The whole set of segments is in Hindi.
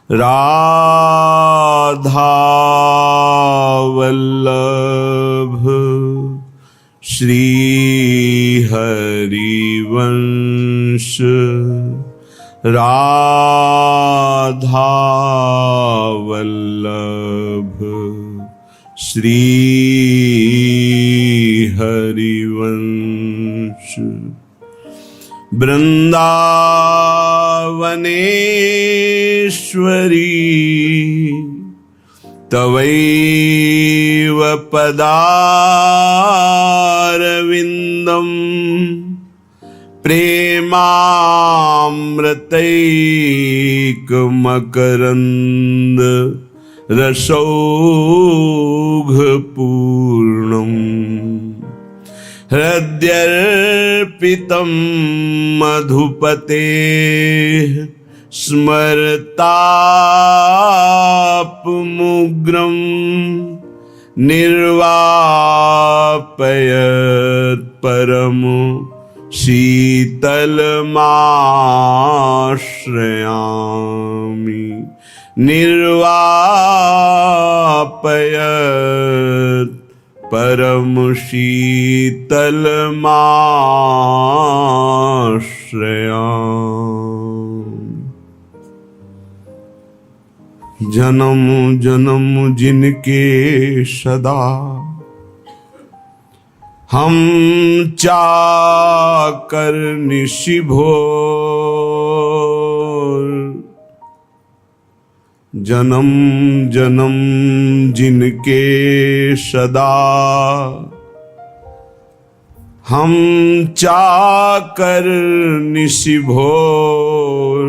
राधा वल्लभ श्री हरिवंश राधा वल्लभ श्री हरिवंश। वृंदावनेश्वरी तवैव पदारविन्दम् प्रेमामृतैकमकरन्द रसौघपूर्णम् हृद्यर्पितं मधुपतेः स्मरतापमुग्रं निर्वापयत् परम शीतलमाश्रयामि निर्वापयत् परम शीतलमाश्रयामि। जन्म जन्म जिनके सदा हम चाकर निशिभोर, जन्म जन्म जिनके सदा हम चाकर निशिभोर,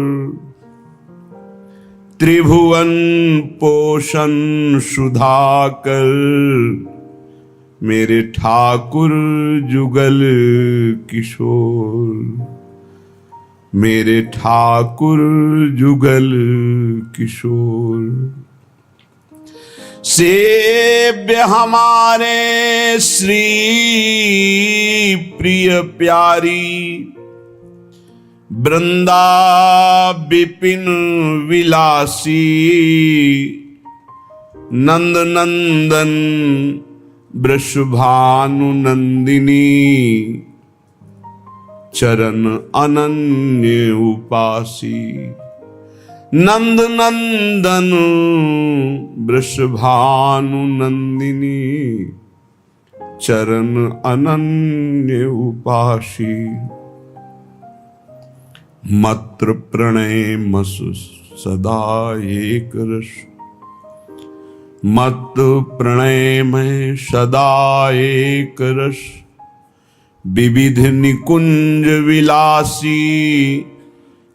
त्रिभुवन पोषण सुधाकर मेरे ठाकुर जुगल किशोर, मेरे ठाकुर जुगल किशोर। सेव्य हमारे श्री प्रिय प्यारी वृंदा विपिन विलासी, नंद नंदन वृषभानु नंदिनी, चरण अनन्य उपासी। नंद नंदन वृषभानु नंदिनी, चरण अनन्य उपासी। मत्र प्रणय मसु सदा एक रस, मत प्रणय में सदा एक रस। विविध निकुंज विलासी,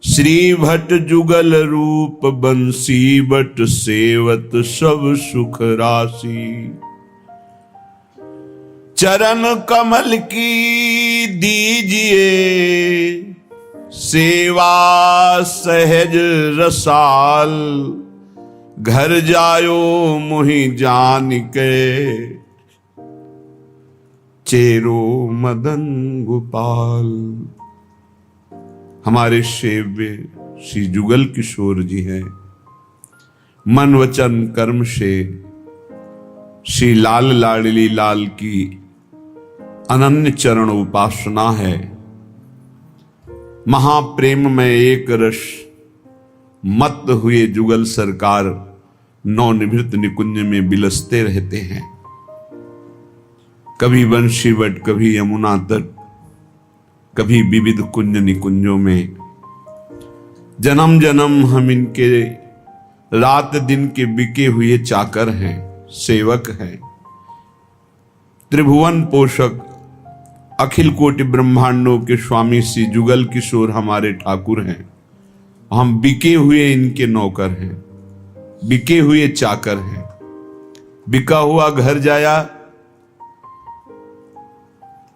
श्री भट जुगल रूप बंसी बट सेवत सब सुख राशि। चरण कमल की दीजिए सेवा सहज रसाल, घर जायो मोहि जान के चेरो मदन गोपाल। हमारे सेव्य श्री जुगल किशोर जी हैं। मन वचन कर्म से श्री लाल लाडली लाल की अनन्य चरण उपासना है। महाप्रेम में एक रस मत हुए जुगल सरकार नवनिभृत निकुंज में बिलसते रहते हैं। कभी बंशीवट, कभी यमुना तट, कभी विविध कुंज निकुंजों में। जन्म जन्म हम इनके रात दिन के बिके हुए चाकर हैं, सेवक हैं। त्रिभुवन पोषक अखिल कोटि ब्रह्मांडों के स्वामी श्री जुगल किशोर हमारे ठाकुर हैं। हम बिके हुए इनके नौकर हैं, बिके हुए चाकर हैं। बिका हुआ घर जाया,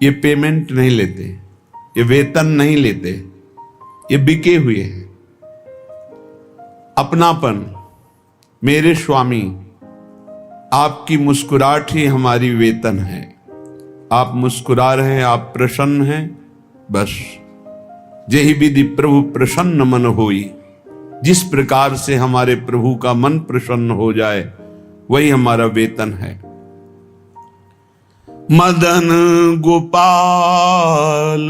ये पेमेंट नहीं लेते, ये वेतन नहीं लेते, ये बिके हुए हैं। अपनापन, मेरे स्वामी आपकी मुस्कुराहट ही हमारी वेतन है। आप मुस्कुरा रहे हैं, आप प्रसन्न हैं, बस यही विधि प्रभु प्रसन्न मन होई। जिस प्रकार से हमारे प्रभु का मन प्रसन्न हो जाए वही हमारा वेतन है। मदन गोपाल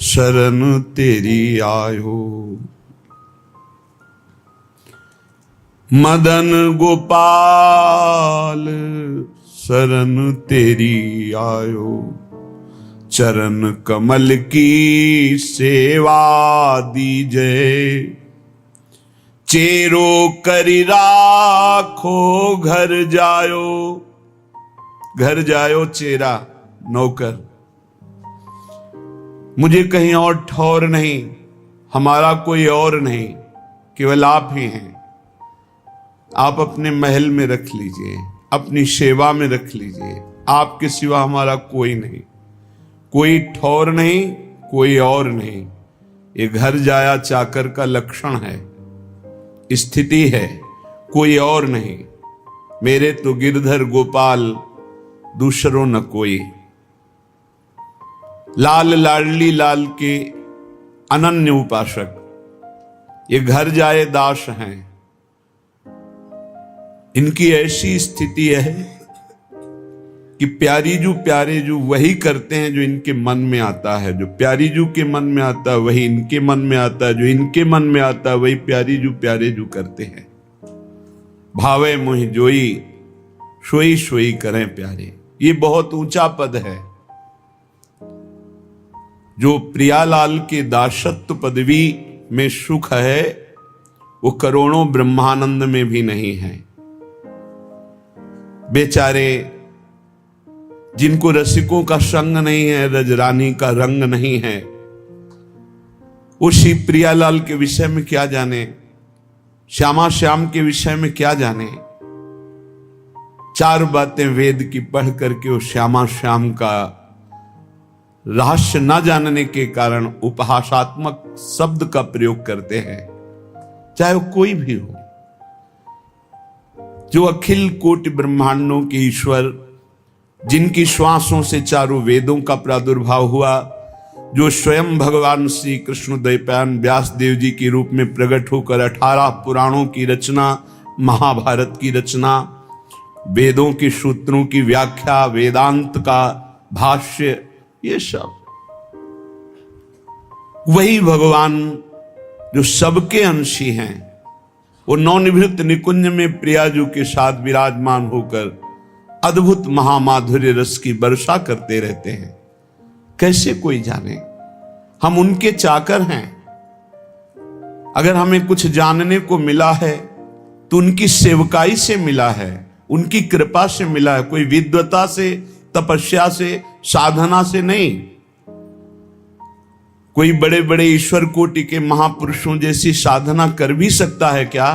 शरण तेरी आयो, मदन गोपाल शरण तेरी आयो, चरण कमल की सेवा दीजे, चेरो करी राखो घर जायो। घर जायो चेरा नौकर, मुझे कहीं और ठौर नहीं, हमारा कोई और नहीं, केवल आप ही हैं। आप अपने महल में रख लीजिए, अपनी सेवा में रख लीजिए, आपके सिवा हमारा कोई नहीं, कोई ठौर नहीं, कोई और नहीं। ये घर जाया चाकर का लक्षण है, स्थिति है, कोई और नहीं। मेरे तो गिरधर गोपाल दूसरों न कोई। लाल लाडली लाल के अनन्य उपासक ये घर जाए दास हैं। इनकी ऐसी स्थिति है कि प्यारी जू वही करते हैं जो इनके मन में आता है, जो प्यारी जू के मन में आता है वही इनके मन में आता है, जो इनके मन में आता है वही प्यारे जू करते हैं। भावे मोहि जोई सोई सोई करें प्यारे, ये बहुत ऊंचा पद है। जो प्रियालाल के दासत्व पदवी में सुख है वो करोड़ों ब्रह्मानंद में भी नहीं है। बेचारे जिनको रसिकों का संग नहीं है, रजरानी का रंग नहीं है, उसी प्रियालाल के विषय में क्या जाने, श्यामा श्याम के विषय में क्या जाने। चार बातें वेद की पढ़ करके वो श्यामा श्याम का रहस्य न जानने के कारण उपहासात्मक शब्द का प्रयोग करते हैं, चाहे वो कोई भी हो। जो अखिल कोटि ब्रह्मांडों के ईश्वर, जिनकी श्वासों से चारों वेदों का प्रादुर्भाव हुआ, जो स्वयं भगवान श्री कृष्ण द्वैपायन व्यास देव जी के रूप में प्रकट होकर 18 पुराणों की रचना, महाभारत की रचना, वेदों के सूत्रों की व्याख्या, वेदांत का भाष्य, ये सब वही भगवान जो सबके अंशी हैं, वो नवनिवृत्त निकुंज में प्रियाजू के साथ विराजमान होकर अद्भुत महामाधुर्य रस की वर्षा करते रहते हैं। कैसे कोई जाने, हम उनके चाकर हैं। अगर हमें कुछ जानने को मिला है तो उनकी सेवकाई से मिला है, उनकी कृपा से मिला है, कोई विद्वता से, तपस्या से, साधना से नहीं। कोई बड़े बड़े ईश्वर कोटि के महापुरुषों जैसी साधना कर भी सकता है क्या?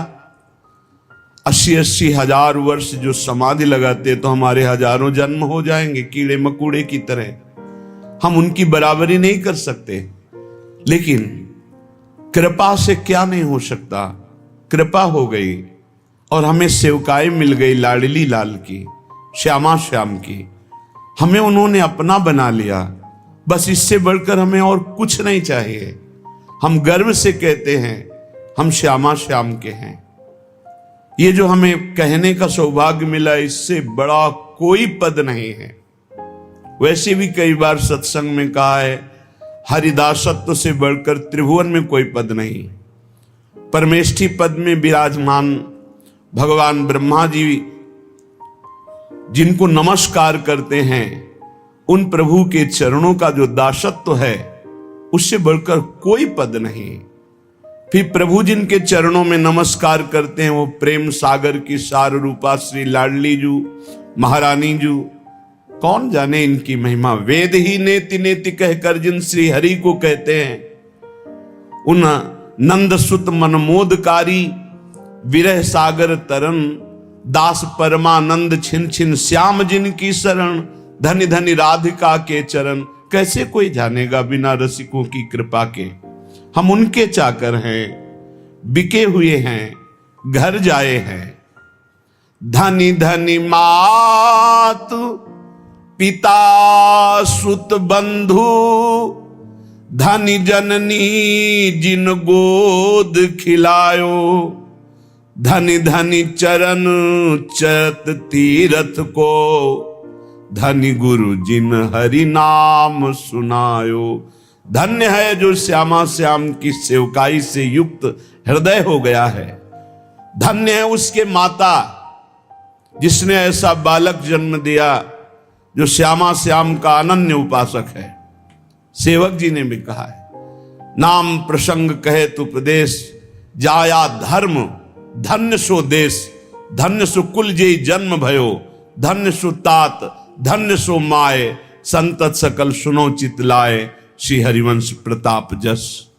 80-80 हजार वर्ष जो समाधि लगाते तो हमारे हजारों जन्म हो जाएंगे कीड़े मकोड़े की तरह। हम उनकी बराबरी नहीं कर सकते, लेकिन कृपा से क्या नहीं हो सकता। कृपा हो गई और हमें सेवकाई मिल गई लाडली लाल की, श्यामा श्याम की। हमें उन्होंने अपना बना लिया, बस इससे बढ़कर हमें और कुछ नहीं चाहिए। हम गर्व से कहते हैं हम श्यामा श्याम के हैं। ये जो हमें कहने का सौभाग्य मिला, इससे बड़ा कोई पद नहीं है। वैसे भी कई बार सत्संग में कहा है, हरिदासत्व से बढ़कर त्रिभुवन में कोई पद नहीं। परमेष्ठी पद में विराजमान भगवान ब्रह्मा जी जिनको नमस्कार करते हैं, उन प्रभु के चरणों का जो दासत्व है, उससे बढ़कर कोई पद नहीं। फिर प्रभु जिनके चरणों में नमस्कार करते हैं, वो प्रेम सागर की सार रूपा श्री लाडली जू, महारानी जू, कौन जाने इनकी महिमा। वेद ही नेति नेति कहकर जिन श्री हरि को कहते हैं, उन नंद सुत मनमोदकारी विरह सागर तरन, दास परमानंद छिन छिन श्याम जिनकी शरण, धनि धनि राधिका के चरण। कैसे कोई जानेगा बिना रसिकों की कृपा के। हम उनके चाकर हैं, बिके हुए हैं, घर जाए हैं। धनि धनि मातु पिता सुत बंधु, धनी जननी जिन गोद खिलायो, धनी धनी चरण चरत तीरथ को, धनी गुरु जिन हरि नाम सुनायो। धन्य है जो श्यामा श्याम की सेवकाई से युक्त हृदय हो गया है। धन्य है उसके माता जिसने ऐसा बालक जन्म दिया जो श्यामा श्याम का अनन्य उपासक है। सेवक जी ने भी कहा है, नाम प्रसंग कहे तु प्रदेश, जाया धर्म धन्य सो देश, धन्य सो कुल जे जन्म भयो, धन्य सो तात धन्य सो माए, संतत सकल सुनो चित लाए, श्री हरिवंश प्रताप जस।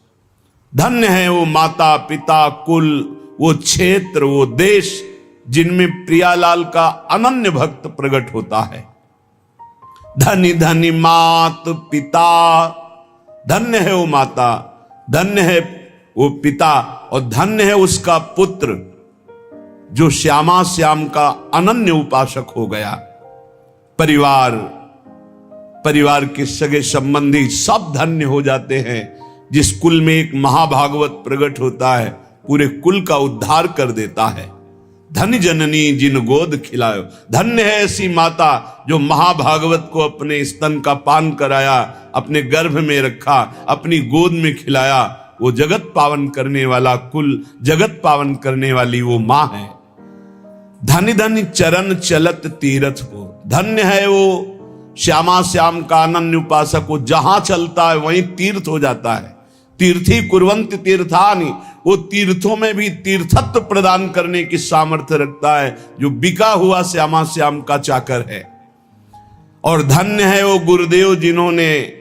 धन्य है वो माता पिता कुल, वो क्षेत्र, वो देश जिनमें प्रियालाल का अनन्य भक्त प्रकट होता है। धनी धनी मात पिता, धन्य है वो माता, धन्य है वो पिता, और धन्य है उसका पुत्र जो श्यामा श्याम का अनन्य उपासक हो गया। परिवार के सगे संबंधी सब धन्य हो जाते हैं। जिस कुल में एक महाभागवत प्रकट होता है, पूरे कुल का उद्धार कर देता है। धन्य जननी जिन गोद खिलायो, धन्य है ऐसी माता जो महाभागवत को अपने स्तन का पान कराया, अपने गर्भ में रखा, अपनी गोद में खिलाया। वो जगत पावन करने वाला कुल, जगत पावन करने वाली वो मां है। धन्य धन्य चरण चलत तीरथ को, धन्य है वो श्यामा श्याम का अनन्य उपासक, वो जहां चलता है वहीं तीर्थ हो जाता है। तीर्थी कुर्वन्ति तीर्थानि, वो तीर्थों में भी तीर्थत्व प्रदान करने की सामर्थ्य रखता है जो बिका हुआ श्यामा श्याम का चाकर है। और धन्य है वो गुरुदेव जिन्होंने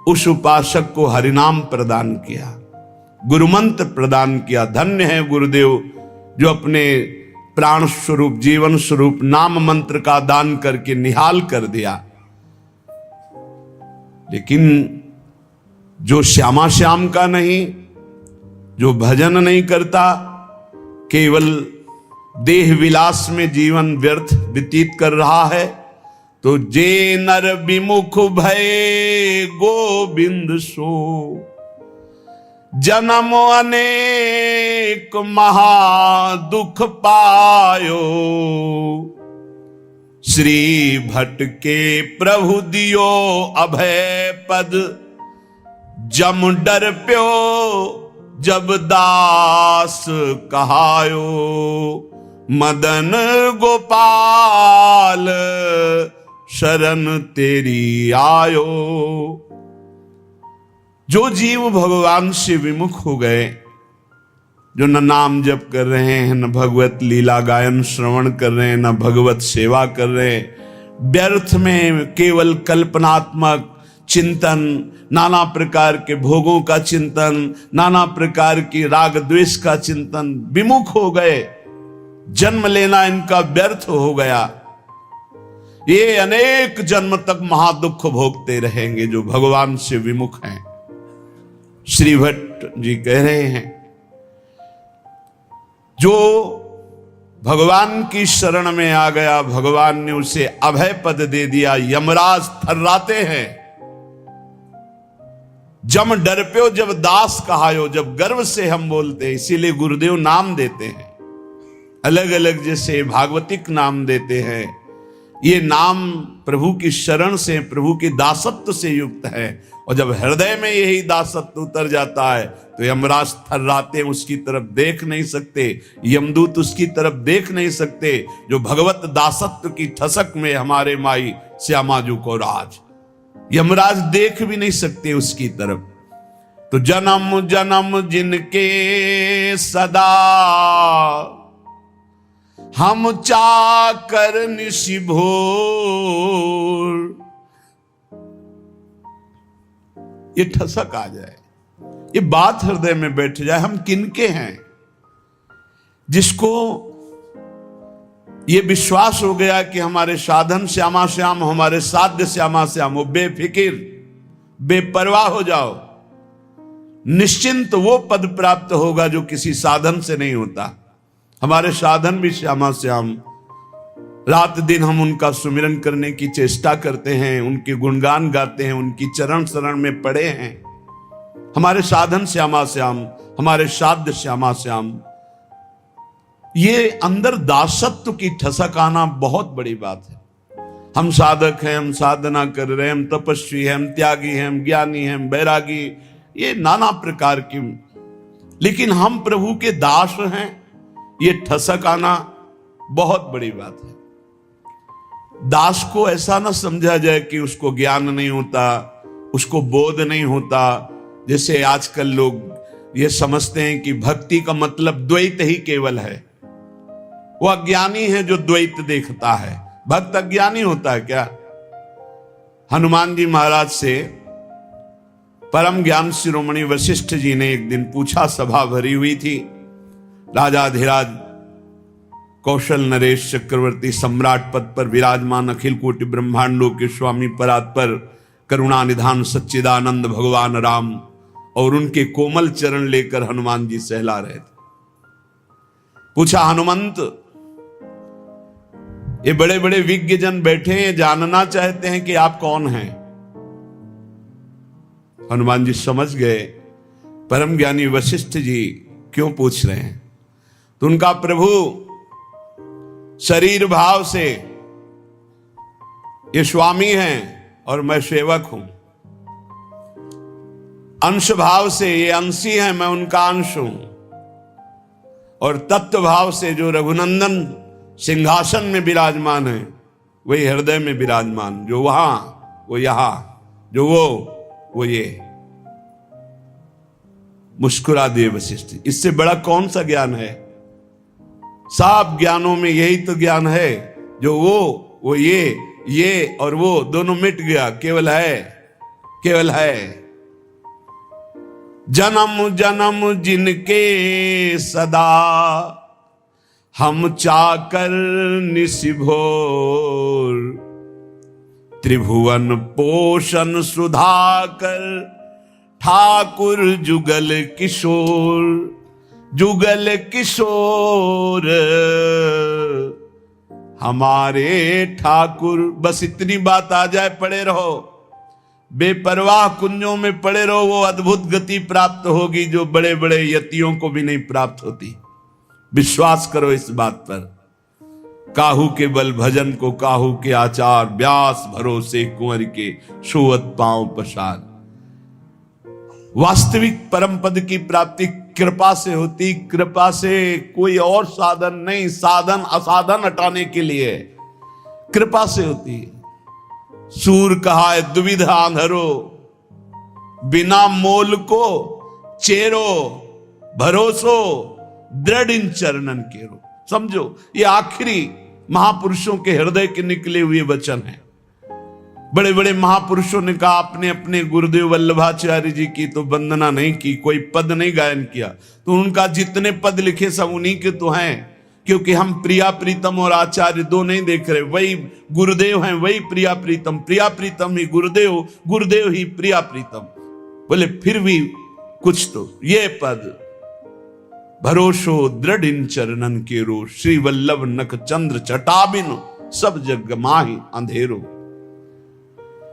उस उपासक को हरिनाम प्रदान किया, गुरुमंत्र प्रदान किया। धन्य है गुरुदेव जो अपने प्राण स्वरूप जीवन स्वरूप नाम मंत्र का दान करके निहाल कर दिया। लेकिन जो श्यामा श्याम का नहीं, जो भजन नहीं करता, केवल देह विलास में जीवन व्यर्थ व्यतीत कर रहा है, तो जे नर विमुख भय गोविंद सो, जन्म अनेक महा दुख पायो, श्री भट्ट के प्रभु दियो अभय पद, जम डर प्यो जब दास कहायो, मदन गोपाल शरण तेरी आयो। जो जीव भगवान से विमुख हो गए, जो न नाम जप कर रहे हैं, न भगवत लीला गायन श्रवण कर रहे हैं, न भगवत सेवा कर रहे हैं, व्यर्थ में केवल कल्पनात्मक चिंतन, नाना प्रकार के भोगों का चिंतन, नाना प्रकार की राग द्वेष का चिंतन, विमुख हो गए। जन्म लेना इनका व्यर्थ हो गया। ये अनेक जन्म तक महादुख भोगते रहेंगे जो भगवान से विमुख हैं। श्री भट्ट जी कह रहे हैं, जो भगवान की शरण में आ गया, भगवान ने उसे अभय पद दे दिया। यमराज थर्राते हैं। जम डर प्यो जब दास कहायो, जब गर्व से हम बोलते हैं, इसीलिए गुरुदेव नाम देते हैं, अलग अलग जैसे भागवतिक नाम देते हैं। ये नाम प्रभु की शरण से, प्रभु की दासत्व से युक्त है। और जब हृदय में यही दासत्व उतर जाता है तो यमराज थर्राते, उसकी तरफ देख नहीं सकते, यमदूत उसकी तरफ देख नहीं सकते। जो भगवत दासत्व की ठसक में हमारे माई श्यामाजू को राज, यमराज देख भी नहीं सकते उसकी तरफ। तो जन्म जन्म जिनके सदा हम चाकर निशि भोर, ये ठसक आ जाए, ये बात हृदय में बैठ जाए, हम किनके हैं। जिसको ये विश्वास हो गया कि हमारे साधन श्यामा श्याम, हमारे साध्य श्यामा श्याम, वो बेफिकिर बेपरवाह हो जाओ, निश्चिंत वो पद प्राप्त होगा जो किसी साधन से नहीं होता। हमारे साधन भी श्यामा श्याम, रात दिन हम उनका सुमिरन करने की चेष्टा करते हैं, उनके गुणगान गाते हैं, उनकी चरण शरण में पड़े हैं। हमारे साधन श्यामा श्याम, हमारे साध्य श्यामा श्याम। ये अंदर दासत्व की ठसक आना बहुत बड़ी बात है। हम साधक हैं, हम साधना कर रहे हैं, हम तपस्वी हैं, हम त्यागी हैं, हम ज्ञानी हैं, हम बैरागी, ये नाना प्रकार की, लेकिन हम प्रभु के दास हैं, ये ठसक आना बहुत बड़ी बात है। दास को ऐसा ना समझा जाए कि उसको ज्ञान नहीं होता, उसको बोध नहीं होता। जैसे आजकल लोग ये समझते हैं कि भक्ति का मतलब द्वैत ही केवल है। वो अज्ञानी है जो द्वैत देखता है। भक्त अज्ञानी होता है क्या? हनुमान जी महाराज से परम ज्ञान शिरोमणि वशिष्ठ जी ने एक दिन पूछा, सभा भरी हुई थी, राजाधिराज कौशल नरेश चक्रवर्ती सम्राट पद पर विराजमान अखिल कोटि ब्रह्मांडों के स्वामी परात्पर करुणा निधान सच्चिदानंद भगवान राम और उनके कोमल चरण लेकर हनुमान जी सहला रहे थे। पूछा, हनुमंत, ये बड़े बड़े विज्ञ जन बैठे हैं, जानना चाहते हैं कि आप कौन हैं। हनुमान जी समझ गए परम ज्ञानी वशिष्ठ जी क्यों पूछ रहे हैं। तो उनका, प्रभु शरीर भाव से ये स्वामी हैं और मैं सेवक हूं, अंश भाव से ये अंशी हैं, मैं उनका अंश हूं, और तत्व भाव से जो रघुनंदन सिंहासन में विराजमान है वही हृदय में विराजमान, जो वहां वो यहां, जो वो ये। मुस्कुरा दिए वशिष्ठ। इससे बड़ा कौन सा ज्ञान है? सब ज्ञानों में यही तो ज्ञान है, जो वो ये और वो दोनों मिट गया, केवल है। जन्म जन्म जिनके सदा हम चाकर निशिभोर, त्रिभुवन पोषण सुधाकर ठाकुर जुगल किशोर। जुगल किशोर हमारे ठाकुर। बस इतनी बात आ जाए, पड़े रहो, बेपरवाह कुंजों में पड़े रहो, वो अद्भुत गति प्राप्त होगी जो बड़े बड़े यतियों को भी नहीं प्राप्त होती। विश्वास करो इस बात पर। काहू के बल भजन को काहू के आचार, व्यास भरोसे कुंवर के सोवत पांव पसार। वास्तविक परम पद की प्राप्ति कृपा से होती, कृपा से, कोई और साधन नहीं। साधन असाधन हटाने के लिए कृपा से होती है। सूर कहा है दुविधा अंधरो, बिना मोल को चेरो, भरोसो दृढ़ इन चरणन केरो। समझो, ये आखिरी महापुरुषों के हृदय के निकले हुए वचन हैं। बड़े बड़े महापुरुषों ने कहा, अपने अपने गुरुदेव वल्लभाचार्य जी की तो वंदना नहीं की, कोई पद नहीं गायन किया, तो उनका जितने पद लिखे सब उन्हीं के तो हैं, क्योंकि हम प्रिया प्रीतम और आचार्य दो नहीं देख रहे। वही गुरुदेव हैं, वही प्रिया प्रीतम, प्रिया प्रीतम ही गुरुदेव, गुरुदेव ही प्रिया प्रीतम। बोले फिर भी कुछ तो ये पद, भरोसो दृढ़ इन चरणन केरो, श्री वल्लभ नख चंद्र चटाबिन सब जग माहि अंधेरो।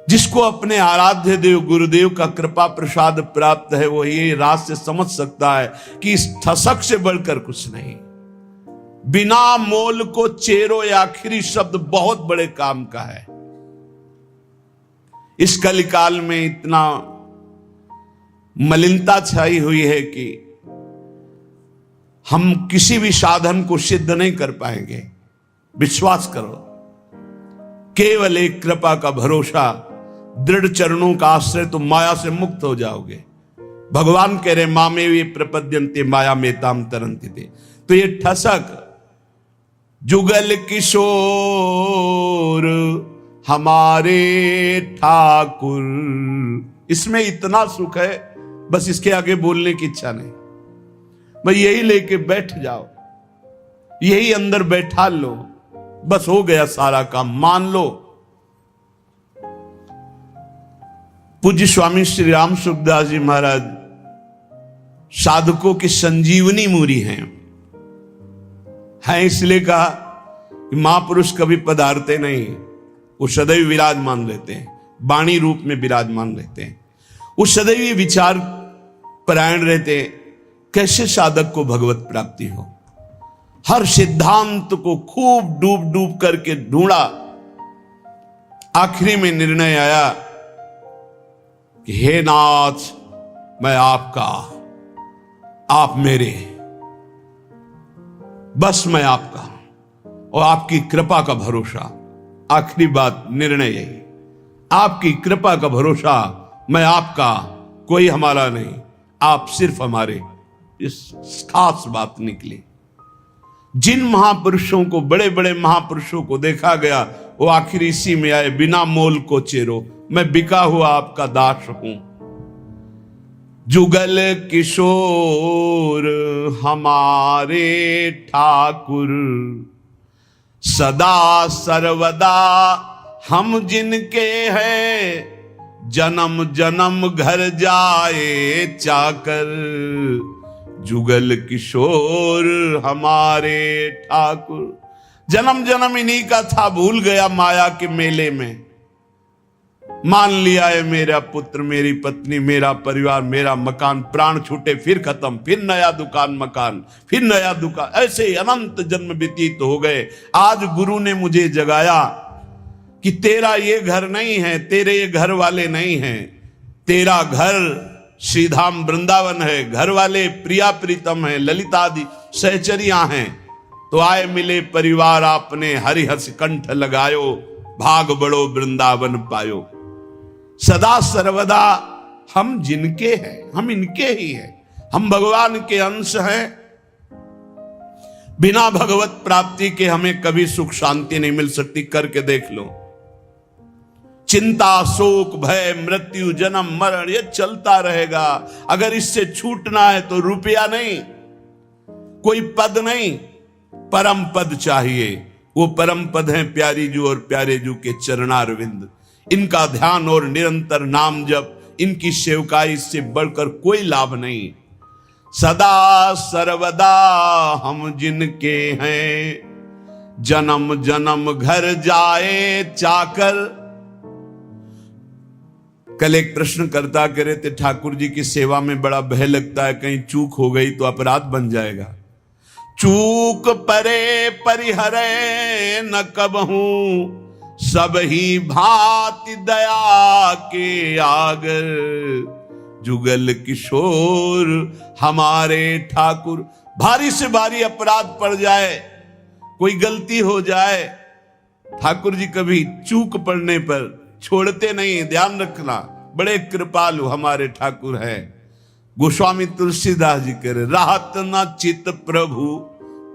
जिसको अपने आराध्य देव गुरुदेव का कृपा प्रसाद प्राप्त है, वो ये रात से समझ सकता है कि इस ठसक से बढ़कर कुछ नहीं। बिना मोल को चेरो, ये आखिरी शब्द बहुत बड़े काम का है। इस कलिकाल में इतना मलिनता छाई हुई है कि हम किसी भी साधन को सिद्ध नहीं कर पाएंगे। विश्वास करो, केवल एक कृपा का भरोसा, दृढ़ चरणों का आश्रय, तो माया से मुक्त हो जाओगे। भगवान कह रहे मामे वे प्रपद्यन्ते माया में ताम तरंति थे। तो ये ठसक, जुगल किशोर हमारे ठाकुर, इसमें इतना सुख है, बस इसके आगे बोलने की इच्छा नहीं। भाई यही लेके बैठ जाओ, यही अंदर बैठा लो, बस हो गया सारा काम, मान लो। पूज्य स्वामी श्री राम सुखदास जी महाराज साधकों की संजीवनी मूरी हैं। इसलिए कहा कि महापुरुष कभी पधारते नहीं, वो सदैव विराजमान रहते हैं, वाणी रूप में विराजमान रहते हैं। वो सदैव विचार परायण रहते, कैसे साधक को भगवत प्राप्ति हो। हर सिद्धांत को खूब डूब डूब करके ढूंढा, आखिरी में निर्णय आया कि हे नाथ, मैं आपका, आप मेरे, बस मैं आपका और आपकी कृपा का भरोसा। आखिरी बात, निर्णय यही, आपकी कृपा का भरोसा, मैं आपका, कोई हमारा नहीं, आप सिर्फ हमारे। इस खास बात निकली। जिन महापुरुषों को, बड़े बड़े महापुरुषों को देखा गया, वो आखिर इसी में आए, बिना मोल को चेरो, मैं बिका हुआ आपका दास हूं। जुगल किशोर हमारे ठाकुर, सदा सर्वदा हम जिनके हैं, जन्म जन्म घर जाए चाकर। जुगल किशोर हमारे ठाकुर, जन्म जन्म इन्हीं का था, भूल गया माया के मेले में। मान लिया है मेरा पुत्र, मेरी पत्नी, मेरा परिवार, मेरा मकान, प्राण छूटे फिर खत्म, फिर नया दुकान मकान, फिर नया दुकान, ऐसे अनंत जन्म व्यतीत हो गए। आज गुरु ने मुझे जगाया कि तेरा ये घर नहीं है, तेरे ये घर वाले नहीं हैं, तेरा घर श्रीधाम वृंदावन है, घर वाले प्रिया प्रीतम है, ललितादि सहचरियां हैं। तो आए मिले परिवार आपने, हरिहस कंठ लगायो, भाग बड़ो वृंदावन पायो। सदा सर्वदा हम जिनके हैं, हम इनके ही हैं, हम भगवान के अंश हैं। बिना भगवत प्राप्ति के हमें कभी सुख शांति नहीं मिल सकती। करके देख लो, चिंता शोक भय मृत्यु जन्म मरण ये चलता रहेगा। अगर इससे छूटना है तो रुपया नहीं, कोई पद नहीं, परम पद चाहिए। वो परम पद हैं प्यारी जू और प्यारे जू के चरणारविंद। इनका ध्यान और निरंतर नाम जप, इनकी सेवकाई से बढ़कर कोई लाभ नहीं। सदा सर्वदा हम जिनके हैं, जन्म जन्म घर जाए चाकर। कल एक प्रश्नकर्ता कह रहे थे, ठाकुर जी की सेवा में बड़ा भय लगता है, कहीं चूक हो गई तो अपराध बन जाएगा। चूक परे परिहरे न कबहूं, सब ही भांति दया के आगर। जुगल किशोर हमारे ठाकुर। भारी से भारी अपराध पड़ जाए, कोई गलती हो जाए, ठाकुर जी कभी चूक पड़ने पर छोड़ते नहीं। ध्यान रखना, बड़े कृपालु हमारे ठाकुर हैं। गोस्वामी तुलसीदास जी कह रहे, राहत न चित प्रभु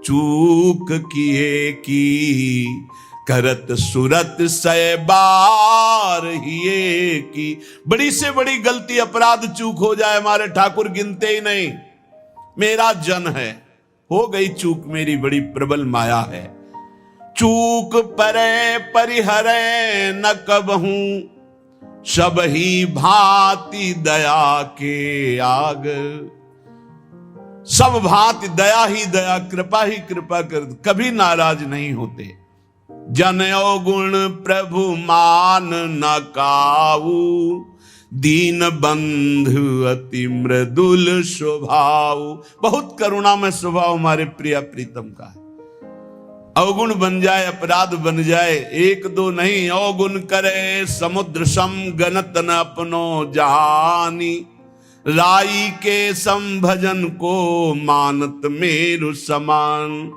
चूक किए की, करत सुरत सै बार हिये की। बड़ी से बड़ी गलती अपराध चूक हो जाए, हमारे ठाकुर गिनते ही नहीं। मेरा जन है, हो गई चूक, मेरी बड़ी प्रबल माया है। चूक परे परिहरे न कबहूं, सब ही भांति दया के आग। सब भांति दया ही दया, कृपा ही कृपा कर, कभी नाराज नहीं होते। जनयो गुण प्रभु मान न काऊ, दीन बंधु अति मृदुल स्वभाव। बहुत करुणामय स्वभाव हमारे प्रिया प्रीतम का है। अवगुण बन जाए, अपराध बन जाए, एक दो नहीं, अवगुण करे समुद्र सम, गणत न अपनो जहानी। राई के संभजन को मानत मेरु समान।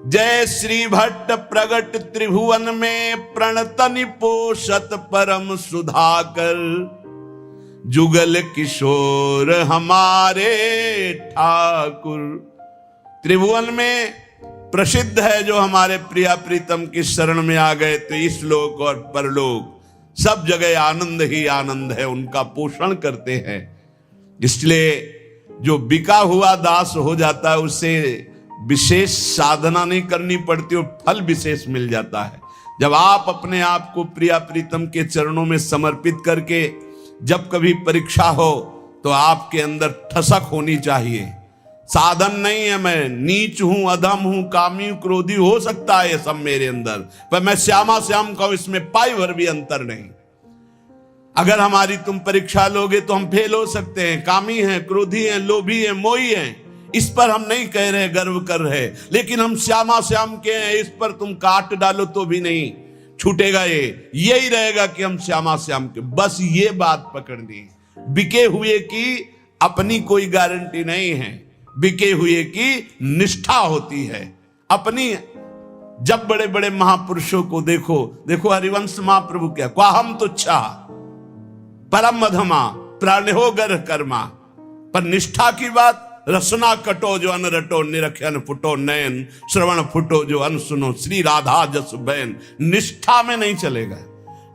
जय श्री भट्ट प्रगट त्रिभुवन में, प्रणतनि पोषत परम सुधाकर। जुगल किशोर हमारे ठाकुर। त्रिभुवन में प्रसिद्ध है जो हमारे प्रिया प्रीतम की शरण में आ गए, तो इस लोक और परलोक सब जगह आनंद ही आनंद है, उनका पोषण करते हैं। इसलिए जो बिका हुआ दास हो जाता है, उससे विशेष साधना नहीं करनी पड़ती और फल विशेष मिल जाता है। जब आप अपने आप को प्रिया प्रीतम के चरणों में समर्पित करके, जब कभी परीक्षा हो तो आपके अंदर ठसक होनी चाहिए। साधन नहीं है, मैं नीच हूं, अधम हूं, कामी हूं, क्रोधी, हो सकता है ये सब मेरे अंदर, पर मैं श्यामा श्याम कहूं, इसमें पाई भर भी अंतर नहीं। अगर हमारी तुम परीक्षा लोगे तो हम फेल हो सकते हैं। कामी हैं, क्रोधी हैं, लोभी हैं, मोही हैं, इस पर हम नहीं कह रहे गर्व कर रहे, लेकिन हम श्यामा श्याम के हैं, इस पर तुम काट डालो तो भी नहीं छूटेगा। यही रहेगा कि हम श्यामा श्याम के। बस ये बात पकड़नी। बिके हुए की अपनी कोई गारंटी नहीं है, बिके हुए की निष्ठा होती है अपनी। जब बड़े बड़े महापुरुषों को देखो, देखो हरिवंश महाप्रभु क्या, क्वाहम तुच्छा परम मधमा प्राणहो गर कर्मा। पर निष्ठा की बात, रसना कटो जो अन रटो, निरखन फुटो नयन, श्रवण फुटो जो अन सुनो, श्री राधा जस बैन। निष्ठा में नहीं चलेगा।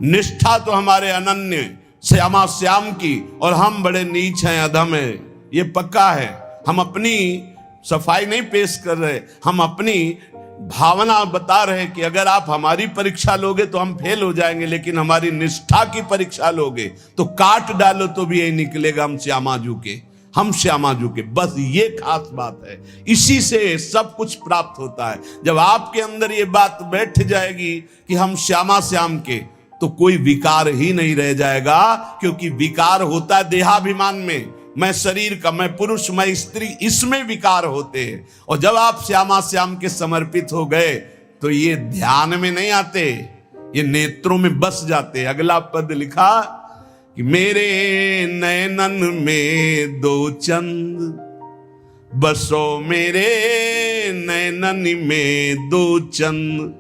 निष्ठा तो हमारे अनन्य श्यामा श्याम की, और हम बड़े नीच हैं, अधम हैं, ये पक्का है। हम अपनी सफाई नहीं पेश कर रहे, हम अपनी भावना बता रहे कि अगर आप हमारी परीक्षा लोगे तो हम फेल हो जाएंगे, लेकिन हमारी निष्ठा की परीक्षा लोगे तो काट डालो तो भी यही निकलेगा, हम श्यामाजू के, हम श्यामाजू के। बस ये खास बात है। इसी से सब कुछ प्राप्त होता है। जब आपके अंदर ये बात बैठ जाएगी कि हम श्यामा श्याम के, तो कोई विकार ही नहीं रह जाएगा, क्योंकि विकार होता है देहाभिमान में, मैं शरीर का, मैं पुरुष, मैं स्त्री, इसमें विकार होते हैं। और जब आप श्यामा श्याम के समर्पित हो गए तो ये ध्यान में नहीं आते, ये नेत्रों में बस जाते। अगला पद लिखा कि मेरे नयनन में दो चंद बसो, मेरे नयनन में दो चंद।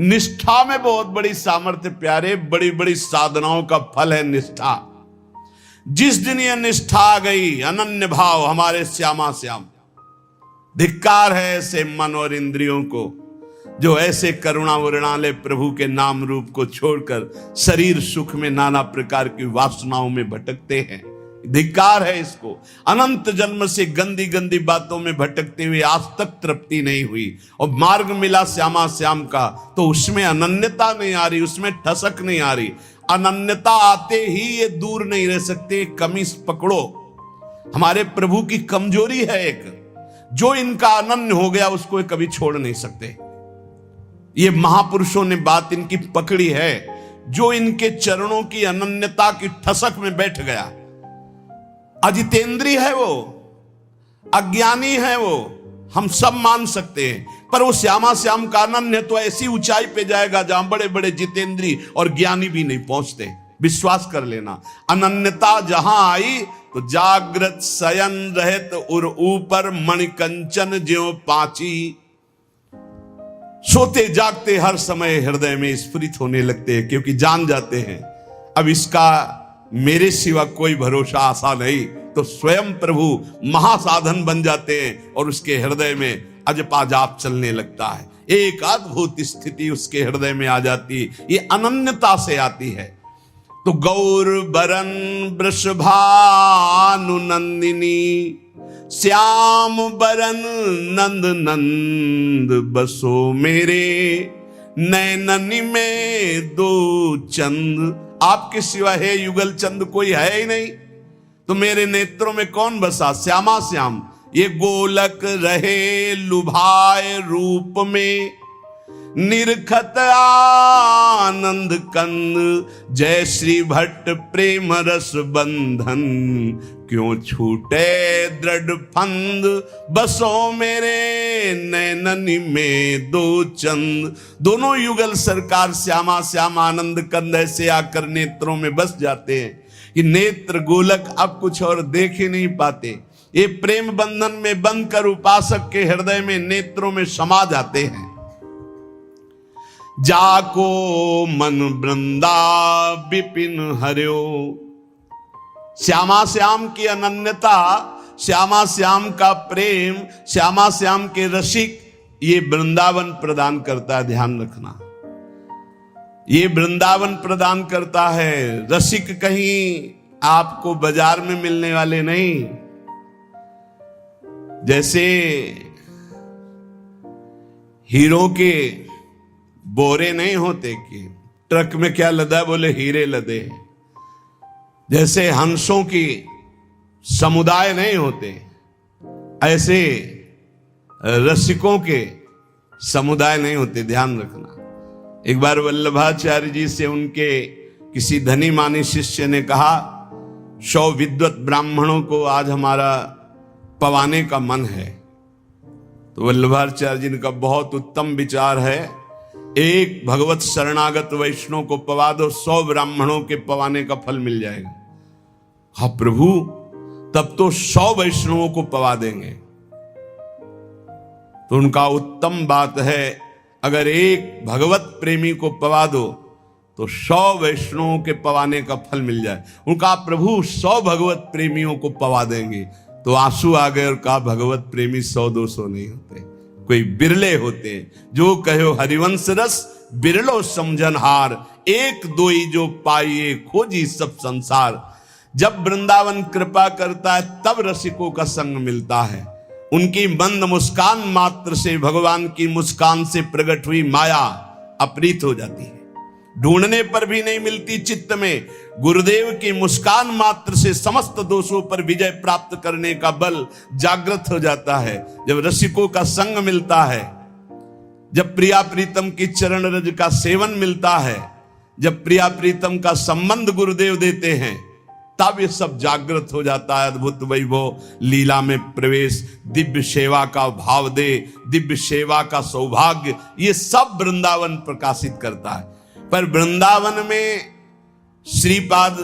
निष्ठा में बहुत बड़ी सामर्थ्य प्यारे, बड़ी बड़ी साधनाओं का फल है निष्ठा। जिस दिन यह निष्ठा आ गई, अनन्य भाव हमारे श्यामा श्याम, धिक्कार है ऐसे मन और इंद्रियों को जो ऐसे करुणा वरुणालय प्रभु के नाम रूप को छोड़कर शरीर सुख में नाना प्रकार की वासनाओं में भटकते हैं। धिक्कार है इसको। अनंत जन्म से गंदी गंदी बातों में भटकते हुए आज तक तृप्ति नहीं हुई, और मार्ग मिला श्यामा श्याम का तो उसमें अनन्यता नहीं आ रही, उसमें ठसक नहीं आ रही। अनन्यता आते ही ये दूर नहीं रह सकते। कमी पकड़ो, हमारे प्रभु की कमजोरी है एक, जो इनका अनन्य हो गया उसको कभी छोड़ नहीं सकते। ये महापुरुषों ने बात इनकी पकड़ी है। जो इनके चरणों की अनन्यता की ठसक में बैठ गया, अजितेंद्रिय है वो, अज्ञानी है वो, हम सब मान सकते हैं, पर वो श्यामा श्याम का अनन्य तो ऐसी ऊंचाई पे जाएगा जहां बड़े बड़े जितेंद्री और ज्ञानी भी नहीं पहुंचते। विश्वास कर लेना। अनन्यता जहां आई तो जागृत शयन रहत उर ऊपर मणिकंचन ज्यों पांची। सोते जागते हर समय हृदय में स्फुरित होने लगते हैं, क्योंकि जान जाते हैं अब इसका मेरे सिवा कोई भरोसा आशा नहीं। तो स्वयं प्रभु महासाधन बन जाते हैं और उसके हृदय में अजपा जाप चलने लगता है। एक अद्भुत स्थिति उसके हृदय में आ जाती है। ये अनन्यता से आती है। तो गौर बरन वृषभानु नंदिनी, श्याम बरन नंद नंद बसो, मेरे नैननी में दो चंद। आपके सिवा है युगल चंद कोई है ही नहीं, तो मेरे नेत्रों में कौन बसा? श्यामा श्याम। ये गोलक रहे लुभाए रूप में, निरखत आनंद कंद, जय श्री भट्ट प्रेम रस बंधन, क्यों छूटे दृढ़ फंद, बसो मेरे नैननी में दो चंद। दोनों युगल सरकार श्यामा श्याम आनंद कंद ऐसे आकर नेत्रों में बस जाते हैं कि नेत्र गोलक अब कुछ और देख ही नहीं पाते। ये प्रेम बंधन में बंद कर उपासक के हृदय में नेत्रों में समा जाते हैं। जाको मन वृंदा विपिन हरियो। श्यामा श्याम की अनन्यता, श्यामा श्याम का प्रेम, श्यामा श्याम के रसिक, ये वृंदावन प्रदान करता है। ध्यान रखना, ये वृंदावन प्रदान करता है। रसिक कहीं आपको बाजार में मिलने वाले नहीं। जैसे हीरो के बोरे नहीं होते कि ट्रक में क्या लदा, बोले हीरे लदे। जैसे हंसों की समुदाय नहीं होते, ऐसे रसिकों के समुदाय नहीं होते। ध्यान रखना। एक बार वल्लभाचार्य जी से उनके किसी धनी मानी शिष्य ने कहा 100 विद्वत ब्राह्मणों को आज हमारा पवाने का मन है। तो वल्लभाचार्य जी का बहुत उत्तम विचार है, एक भगवत शरणागत वैष्णव को पवा दो, 100 ब्राह्मणों के पवाने का फल मिल जाएगा। हाँ प्रभु, तब तो 100 वैष्णवों को पवा देंगे। तो उनका उत्तम बात है, अगर एक भगवत प्रेमी को पवा दो तो 100 वैष्णवों के पवाने का फल मिल जाए। उनका प्रभु 100 भगवत प्रेमियों को पवा देंगे। तो आंसू आ गए और कहा भगवत प्रेमी 100-200 नहीं होते, कोई बिरले होते। जो कहो हरिवंश रस बिरलो समझन हार, एक दोई जो पाइए खोजी सब संसार। जब वृंदावन कृपा करता है तब रसिकों का संग मिलता है। उनकी मंद मुस्कान मात्र से भगवान की मुस्कान से प्रकट हुई माया अपरीत हो जाती है, ढूंढने पर भी नहीं मिलती चित्त में। गुरुदेव की मुस्कान मात्र से समस्त दोषों पर विजय प्राप्त करने का बल जागृत हो जाता है। जब रसिकों का संग मिलता है, जब प्रिया प्रीतम की चरण रज का सेवन मिलता है, जब प्रिया प्रीतम का संबंध गुरुदेव देते हैं, तब ये सब जागृत हो जाता है। अद्भुत वैभव लीला में प्रवेश, दिव्य सेवा का भाव दे, दिव्य सेवा का सौभाग्य, ये सब वृंदावन प्रकाशित करता है। पर वृंदावन में श्रीपाद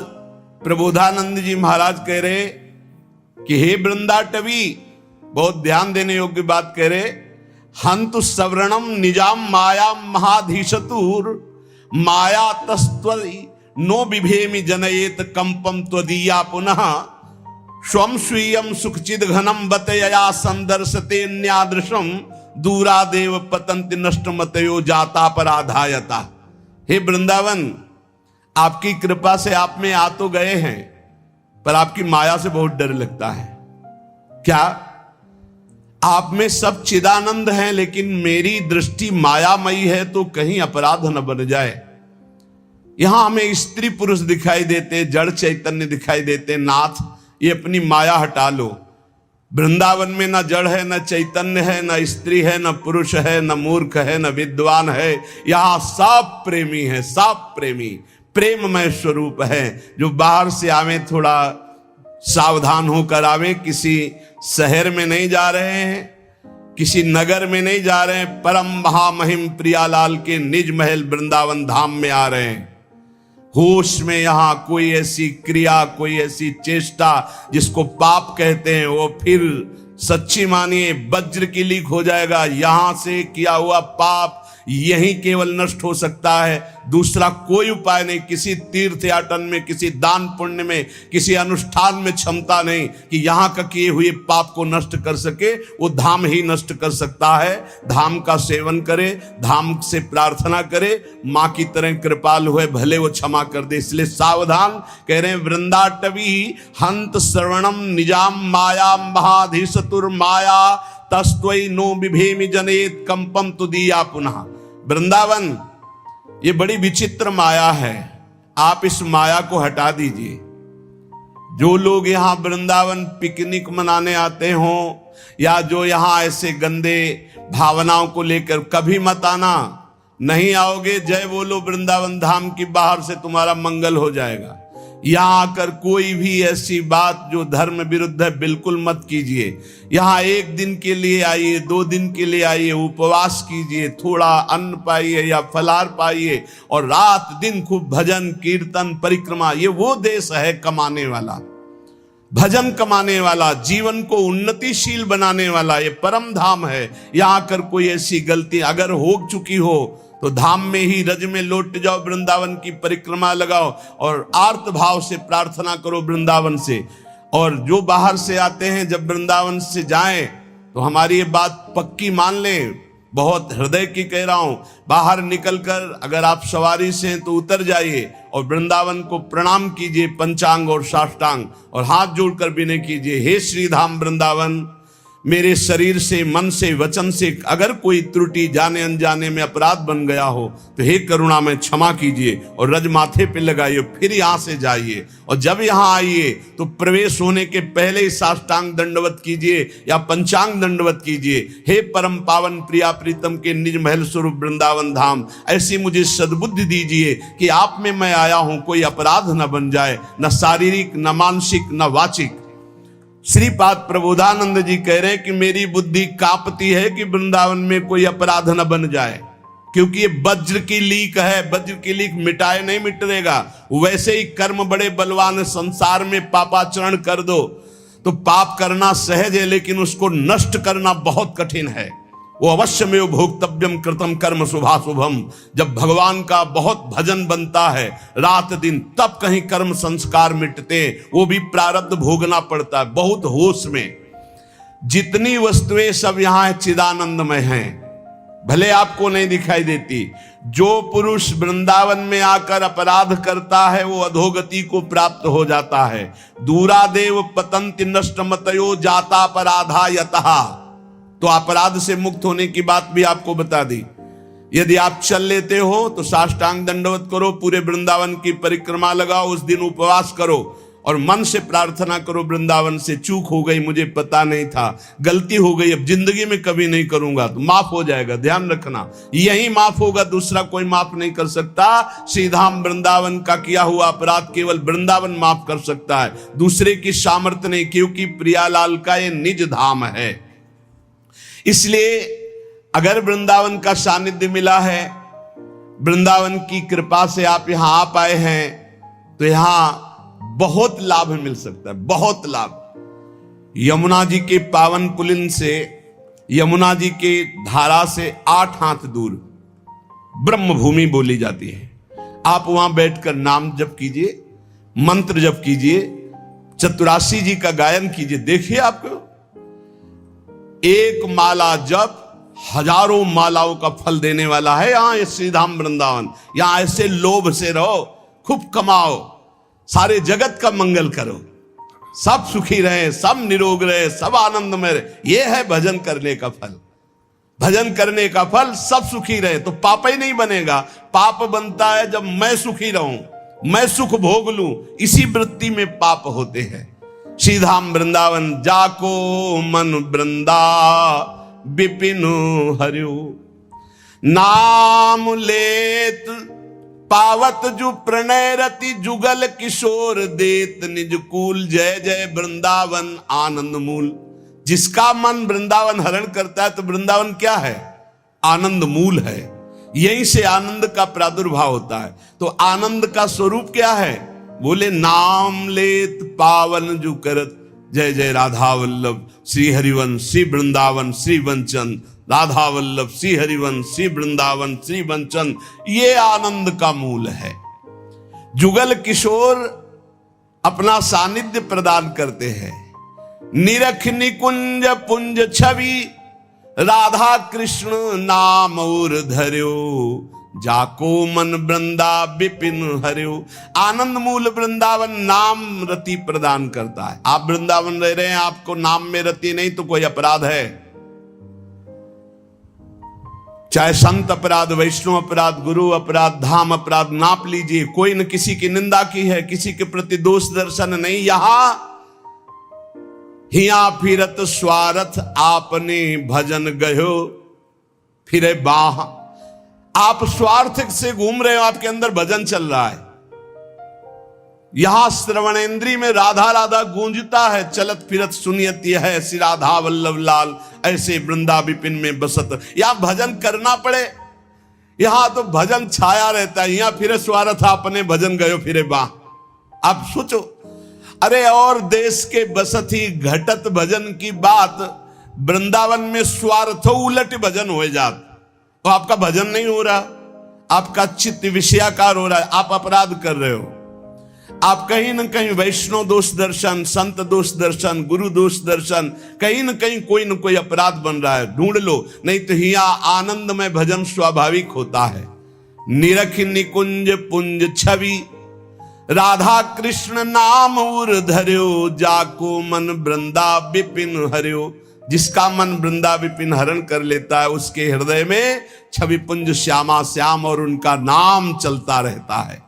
प्रबोधानंद जी महाराज कह रहे कि हे वृंदाटवी, बहुत ध्यान देने योग्य बात कह रहे, हंतु सवर्णम निजाम माया महाधीशतुर माया तस्त्वि नो बिभेमि जनयेत कंपम त्वदीया पुनः स्वम स्वीयम सुखचिद घनम बतया संदर्शते न्यादृशम दूरादेव पतंति नष्टमतयो जाता पराधायता। हे वृंदावन, आपकी कृपा से आप में आ तो गए हैं, पर आपकी माया से बहुत डर लगता है। क्या आप में सब चिदानंद हैं, लेकिन मेरी दृष्टि मायामयी है, तो कहीं अपराध न बन जाए। यहां हमें स्त्री पुरुष दिखाई देते, जड़ चैतन्य दिखाई देते। नाथ, ये अपनी माया हटा लो। वृंदावन में न जड़ है, न चैतन्य है, न स्त्री है, न पुरुष है, न मूर्ख है, न विद्वान है। यहां सब प्रेमी है, सब प्रेमी प्रेममय स्वरूप है। जो बाहर से आवे थोड़ा सावधान होकर आवे। किसी शहर में नहीं जा रहे हैं, किसी नगर में नहीं जा रहे हैं, परम महामहिम प्रियालाल के निज महल वृंदावन धाम में आ रहे हैं। होश में यहां कोई ऐसी क्रिया, कोई ऐसी चेष्टा जिसको पाप कहते हैं, वो फिर सच्ची मानिए वज्र की लीक हो जाएगा। यहां से किया हुआ पाप यही केवल नष्ट हो सकता है, दूसरा कोई उपाय नहीं। किसी तीर्थ याटन में, किसी दान पुण्य में, किसी अनुष्ठान में क्षमता नहीं कि यहां का किए हुए पाप को नष्ट कर सके। वो धाम ही नष्ट कर सकता है। धाम का सेवन करे, धाम से प्रार्थना करे, मां की तरह कृपाल हुए, भले वो क्षमा कर दे। इसलिए सावधान कह रहे हैं, वृंदाटवी हंत श्रवणम निजाम माया महाधीशतुर माया तस्त्वई नो बिभेमि जनेत कंपम तुदीया पुनः। वृंदावन ये बड़ी विचित्र माया है, आप इस माया को हटा दीजिए। जो लोग यहां वृंदावन पिकनिक मनाने आते हों, या जो यहां ऐसे गंदे भावनाओं को लेकर, कभी मत आना। नहीं आओगे, जय बोलो वृंदावन धाम की, बाहर से तुम्हारा मंगल हो जाएगा। यहां आकर कोई भी ऐसी बात जो धर्म विरुद्ध है बिल्कुल मत कीजिए। यहां 1 दिन के लिए आइए, 2 दिन के लिए आइए, उपवास कीजिए, थोड़ा अन्न पाइए या फलाहार पाइए, और रात दिन खूब भजन कीर्तन परिक्रमा। ये वो देश है कमाने वाला, भजन कमाने वाला, जीवन को उन्नतिशील बनाने वाला। ये परम धाम है। यहां आकर कोई ऐसी गलती अगर हो चुकी हो तो धाम में ही रज में लौट जाओ, वृंदावन की परिक्रमा लगाओ और आर्त भाव से प्रार्थना करो वृंदावन से। और जो बाहर से आते हैं, जब वृंदावन से जाएं तो हमारी ये बात पक्की मान लें, बहुत हृदय की कह रहा हूं। बाहर निकलकर अगर आप सवारी से हैं तो उतर जाइए और वृंदावन को प्रणाम कीजिए, पंचांग और साष्टांग, और हाथ जोड़कर विनय कीजिए, हे श्रीधाम वृंदावन, मेरे शरीर से, मन से, वचन से अगर कोई त्रुटि जाने अनजाने में अपराध बन गया हो तो हे करुणा में क्षमा कीजिए और रज माथे पे लगाइए, फिर यहां से जाइए और जब यहां आइए तो प्रवेश होने के पहले ही साष्टांग दंडवत कीजिए या पंचांग दंडवत कीजिए। हे परम पावन प्रिया प्रीतम के निज महल स्वरूप वृंदावन धाम, ऐसी मुझे सद्बुद्धि दीजिए कि आप में मैं आया हूं कोई अपराध न बन जाए, न शारीरिक, न मानसिक, न वाचिक। श्रीपाद प्रबोधानंद जी कह रहे हैं कि मेरी बुद्धि कांपती है कि वृंदावन में कोई अपराध न बन जाए, क्योंकि ये वज्र की लीक है, वज्र की लीक मिटाए नहीं मिटेगा। वैसे ही कर्म बड़े बलवान, संसार में पापाचरण कर दो तो पाप करना सहज है, लेकिन उसको नष्ट करना बहुत कठिन है। वो अवश्यमेव भोक्तव्यम कृतम कर्म शुभाशुभम। जब भगवान का बहुत भजन बनता है रात दिन, तब कहीं कर्म संस्कार मिटते, वो भी प्रारब्ध भोगना पड़ता है। बहुत होश में जितनी वस्तुएं सब यहां है चिदानंदमय हैं, भले आपको नहीं दिखाई देती। जो पुरुष वृंदावन में आकर अपराध करता है वो अधोगति को प्राप्त हो जाता है। दूरादेव पतंति नष्ट मतयो जाता अपराधा यतः। तो अपराध से मुक्त होने की बात भी आपको बता दी। यदि आप चल लेते हो तो साष्टांग दंडवत करो, पूरे वृंदावन की परिक्रमा लगाओ, उस दिन उपवास करो और मन से प्रार्थना करो, वृंदावन से चूक हो गई, मुझे पता नहीं था, गलती हो गई, अब जिंदगी में कभी नहीं करूंगा, तो माफ हो जाएगा। ध्यान रखना, यही माफ होगा, दूसरा कोई माफ नहीं कर सकता। श्रीधाम वृंदावन का किया हुआ अपराध केवल वृंदावन माफ कर सकता है, दूसरे की सामर्थ्य नहीं, क्योंकि प्रियालाल का ये निज धाम है। इसलिए अगर वृंदावन का सानिध्य मिला है, वृंदावन की कृपा से आप यहां आ पाए हैं, तो यहां बहुत लाभ मिल सकता है, बहुत लाभ। यमुना जी के पावन पुलिन से, यमुना जी के धारा से 8 हाथ दूर ब्रह्म भूमि बोली जाती है। आप वहां बैठकर नाम जप कीजिए, मंत्र जप कीजिए, चतुरासी जी का गायन कीजिए। देखिए आपको एक माला जप हजारों मालाओं का फल देने वाला है यहां श्रीधाम वृंदावन। यहां ऐसे लोभ से रहो, खूब कमाओ, सारे जगत का मंगल करो, सब सुखी रहे, सब निरोग रहे, सब आनंद में रहे। यह है भजन करने का फल। भजन करने का फल सब सुखी रहे तो पाप ही नहीं बनेगा। पाप बनता है जब मैं सुखी रहूं, मैं सुख भोग लूं, इसी वृत्ति में पाप होते हैं। श्रीधाम वृंदावन जाको मन वृंदा विपिन हरियो, नाम लेत पावत जु प्रणय रति, जुगल किशोर देत निज कूल। जय जय वृंदावन आनंद मूल। जिसका मन वृंदावन हरण करता है तो वृंदावन क्या है? आनंद मूल है। यहीं से आनंद का प्रादुर्भाव होता है। तो आनंद का स्वरूप क्या है? बोले नाम लेत पावन जु करत। जय जय राधा वल्लभ श्री हरिवंश श्री वृंदावन श्री वंचन, राधा वल्लभ श्री हरिवंश श्री वृंदावन श्री वंचन। ये आनंद का मूल है। जुगल किशोर अपना सानिध्य प्रदान करते हैं। निरख निकुंज पुंज छवि, राधा कृष्ण नाम और धर्यो, जाको मन वृंदा विपिन हरियो। आनंद मूल वृंदावन नाम रति प्रदान करता है। आप वृंदावन रह रहे हैं, आपको नाम में रति नहीं तो कोई अपराध है। चाहे संत अपराध, वैष्णव अपराध, गुरु अपराध, धाम अपराध नाप लीजिए, कोई न किसी की निंदा की है, किसी के प्रति दोष दर्शन नहीं। यहां हिया फिरत स्वार्थ आपने भजन गयो फिरे बाह। आप स्वार्थ से घूम रहे हो, आपके अंदर भजन चल रहा है। यहां श्रवणेंद्री में राधा राधा गूंजता है, चलत फिरत सुनियत यह है श्री राधा वल्लभ लाल, ऐसे वृंदा विपिन में बसत। यहां भजन करना पड़े, यहां तो भजन छाया रहता है। यहां फिरे स्वार्थ आपने भजन गयो फिरे बाह। आप सोचो, अरे और देश के बसत ही घटत भजन की बात, वृंदावन में स्वार्थ उलट भजन हो जात तो आपका भजन नहीं हो रहा, आपका चित्त विषयाकार हो रहा है, आप अपराध कर रहे हो। आप कहीं न कहीं वैष्णव दोष दर्शन, संत दोष दर्शन, गुरु दोष दर्शन, कहीं न कहीं कोई न कोई अपराध बन रहा है, ढूंढ लो। नहीं तो हिया आनंद में भजन स्वाभाविक होता है। निरख निकुंज पुंज छवि, राधा कृष्ण नाम उर धर्यो, जाको मन वृंदा विपिन हरियो। जिसका मन वृंदा विपिन हरण कर लेता है, उसके हृदय में छवि पुंज श्यामा श्याम और उनका नाम चलता रहता है।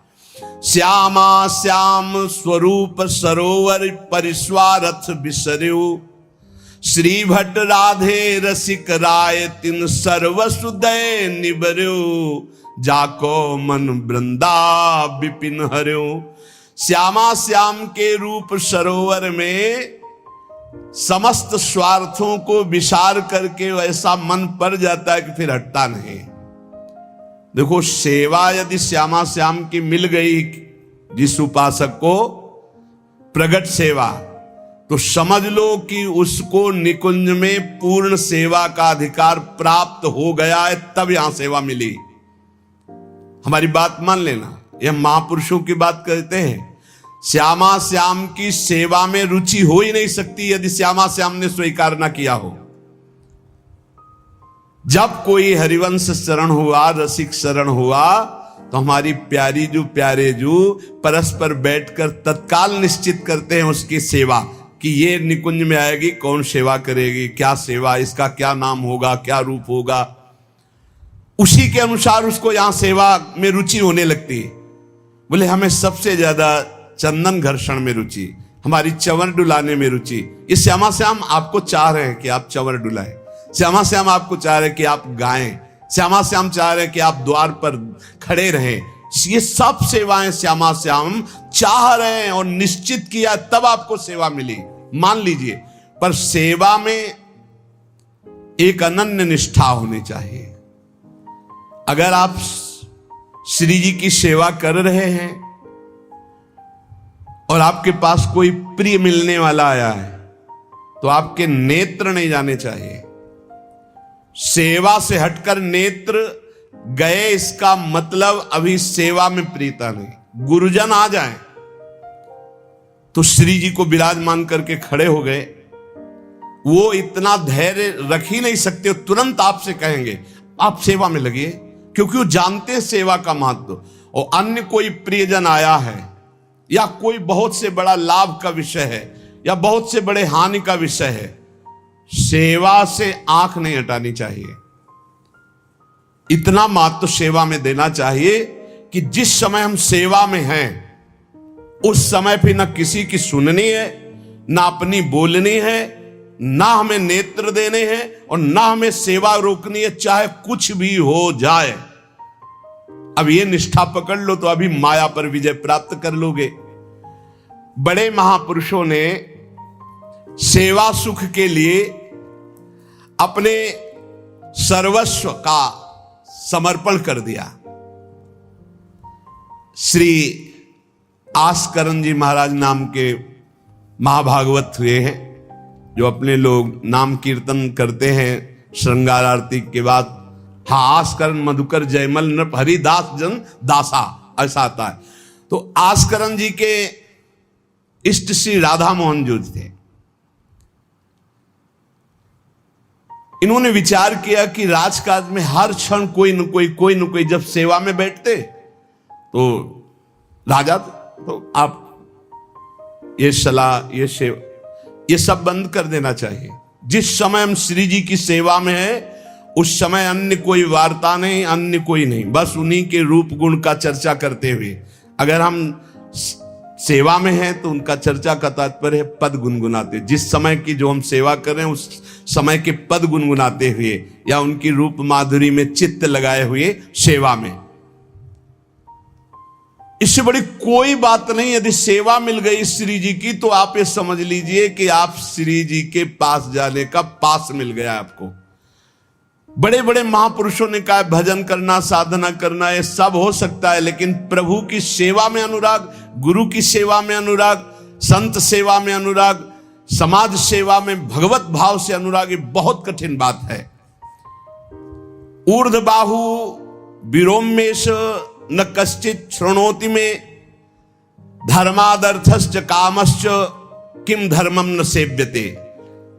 श्यामा श्याम स्वरूप सरोवर परिस्वारथ बिसर्यो, श्री भट्ट राधे रसिक राय तिन सर्वसुदय निबर्यो, जाको मन वृंदा विपिन हर्यो। श्यामा श्याम के रूप सरोवर में समस्त स्वार्थों को विसार करके ऐसा मन पड़ जाता है कि फिर हटता नहीं। देखो, सेवा यदि श्यामा श्याम की मिल गई जिस उपासक को, प्रगट सेवा, तो समझ लो कि उसको निकुंज में पूर्ण सेवा का अधिकार प्राप्त हो गया है, तब यहां सेवा मिली। हमारी बात मान लेना, यह महापुरुषों की बात कहते हैं। श्यामा श्याम की सेवा में रुचि हो ही नहीं सकती यदि श्यामा श्याम ने स्वीकार ना किया हो। जब कोई हरिवंश शरण हुआ, रसिक शरण हुआ, तो हमारी प्यारी जो प्यारे जो परस्पर बैठकर तत्काल निश्चित करते हैं उसकी सेवा, कि ये निकुंज में आएगी, कौन सेवा करेगी, क्या सेवा, इसका क्या नाम होगा, क्या रूप होगा। उसी के अनुसार उसको यहां सेवा में रुचि होने लगती है। बोले हमें सबसे ज्यादा चंदन घर्षण में रुचि, हमारी चंवर डुलाने में रुचि। ये श्यामा श्याम आपको चाह रहे हैं कि आप चंवर डुलाएं, श्यामा श्याम आपको चाह रहे हैं कि आप गाएं, श्यामा श्याम चाह रहे हैं कि आप द्वार पर खड़े रहें। ये सब सेवाएं श्यामा श्याम चाह रहे हैं और निश्चित किया तब आपको सेवा मिली, मान लीजिए। पर सेवा में एक अनन्य निष्ठा होनी चाहिए। अगर आप श्री जी की सेवा कर रहे हैं और आपके पास कोई प्रिय मिलने वाला आया है, तो आपके नेत्र नहीं जाने चाहिए। सेवा से हटकर नेत्र गए, इसका मतलब अभी सेवा में प्रीता नहीं। गुरुजन आ जाएं तो श्री जी को विराजमान करके खड़े हो गए, वो इतना धैर्य रख ही नहीं सकते, तुरंत आपसे कहेंगे आप सेवा में लगिए, क्योंकि वो जानते हैं सेवा का महत्व। और अन्य कोई प्रियजन आया है या कोई बहुत से बड़ा लाभ का विषय है या बहुत से बड़े हानि का विषय है, सेवा से आंख नहीं हटानी चाहिए। इतना महत्व सेवा में देना चाहिए कि जिस समय हम सेवा में हैं उस समय फिर न किसी की सुननी है, ना अपनी बोलनी है, ना हमें नेत्र देने हैं और ना हमें सेवा रोकनी है, चाहे कुछ भी हो जाए। अब ये निष्ठा पकड़ लो तो अभी माया पर विजय प्राप्त कर लोगे। बड़े महापुरुषों ने सेवा सुख के लिए अपने सर्वस्व का समर्पण कर दिया। श्री आस्करण जी महाराज नाम के महाभागवत हुए हैं, जो अपने लोग नाम कीर्तन करते हैं श्रृंगार आरती के बाद। हाँ, आस्करण मधुकर जयमल नृप हरिदास जन दासा, ऐसा आता है। तो आस्करण जी के इष्ट श्री राधा मोहन जो थे, इन्होंने विचार किया कि राजकाज में हर क्षण कोई न कोई जब सेवा में बैठते तो राजा, तो आप ये सलाह ये सब बंद कर देना चाहिए। जिस समय हम श्री जी की सेवा में है उस समय अन्य कोई वार्ता नहीं, अन्य कोई नहीं, बस उन्हीं के रूप गुण का चर्चा करते हुए। अगर हम सेवा में हैं तो उनका चर्चा का तात्पर्य है पद गुनगुनाते, जिस समय की जो हम सेवा कर रहे हैं उस समय के पद गुनगुनाते हुए या उनकी रूप माधुरी में चित्त लगाए हुए सेवा में। इससे बड़ी कोई बात नहीं। यदि सेवा मिल गई श्री जी की तो आप ये समझ लीजिए कि आप श्री जी के पास जाने का पास मिल गया आपको। बड़े बड़े महापुरुषों ने कहा भजन करना, साधना करना, ये सब हो सकता है, लेकिन प्रभु की सेवा में अनुराग, गुरु की सेवा में अनुराग, संत सेवा में अनुराग, समाज सेवा में भगवत भाव से अनुराग, ये बहुत कठिन बात है। ऊर्ध्वबाहु विरोमेश न कश्चित शृणोति में, धर्मादर्थश्च कामश्च किम धर्मम न सेव्यते।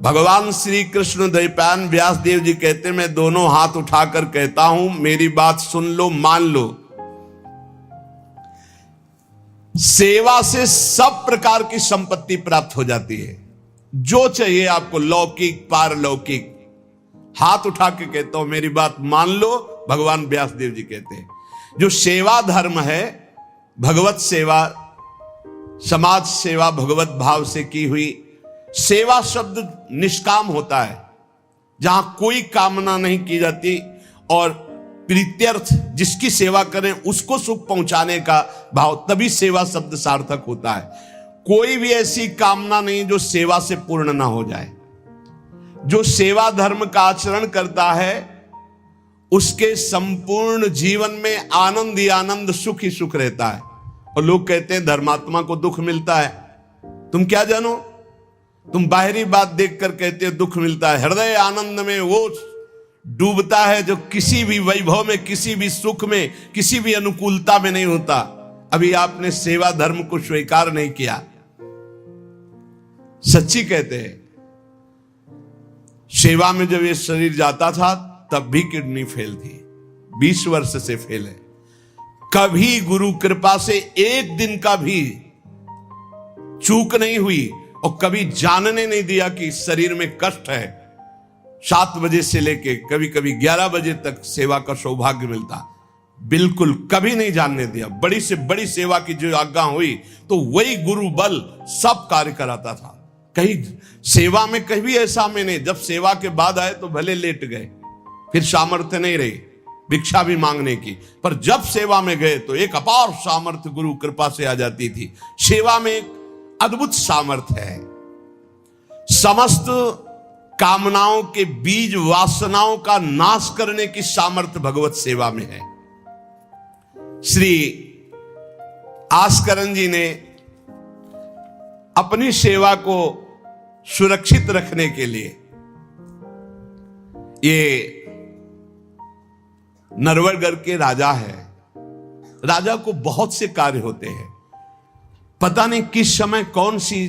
भगवान श्री कृष्ण द्वैपायन व्यास देव जी कहते, मैं दोनों हाथ उठाकर कहता हूं, मेरी बात सुन लो, मान लो। सेवा से सब प्रकार की संपत्ति प्राप्त हो जाती है, जो चाहिए आपको, लौकिक पारलौकिक, हाथ उठा के कहता हूं मेरी बात मान लो। भगवान व्यासदेव जी कहते हैं जो सेवा धर्म है, भगवत सेवा, समाज सेवा भगवत भाव से की हुई सेवा, शब्द निष्काम होता है, जहां कोई कामना नहीं की जाती और प्रीत्यर्थ, जिसकी सेवा करें उसको सुख पहुंचाने का भाव, तभी सेवा शब्द सार्थक होता है। कोई भी ऐसी कामना नहीं जो सेवा से पूर्ण ना हो जाए। जो सेवा धर्म का आचरण करता है उसके संपूर्ण जीवन में आनंद ही आनंद, सुख ही सुख रहता है। और लोग कहते हैं धर्मात्मा को दुख मिलता है। तुम क्या जानो, तुम बाहरी बात देखकर कहते हो दुख मिलता है। हृदय आनंद में वो डूबता है जो किसी भी वैभव में, किसी भी सुख में, किसी भी अनुकूलता में नहीं होता। अभी आपने सेवा धर्म को स्वीकार नहीं किया। सच्ची कहते हैं, सेवा में जब ये शरीर जाता था तब भी किडनी फेल थी, 20 वर्ष से फेल है। कभी गुरु कृपा से एक दिन का भी चूक नहीं हुई और कभी जानने नहीं दिया कि शरीर में कष्ट है। 7 बजे से लेके कभी कभी 11 बजे तक सेवा का सौभाग्य मिलता, बिल्कुल कभी नहीं जानने दिया। बड़ी से बड़ी सेवा की जो आज्ञा हुई तो वही गुरु बल सब कार्य कराता था। कहीं सेवा में कभी ऐसा में नहीं, जब सेवा के बाद आए तो भले लेट गए, फिर सामर्थ्य नहीं रही भिक्षा भी मांगने की, पर जब सेवा में गए तो एक अपार सामर्थ्य गुरु कृपा से आ जाती थी। सेवा में एक अद्भुत सामर्थ्य है। समस्त कामनाओं के बीज, वासनाओं का नाश करने की सामर्थ्य भगवत सेवा में है। श्री आस्करन जी ने अपनी सेवा को सुरक्षित रखने के लिए, ये नरवरगढ़ के राजा है, राजा को बहुत से कार्य होते हैं, पता नहीं किस समय कौन सी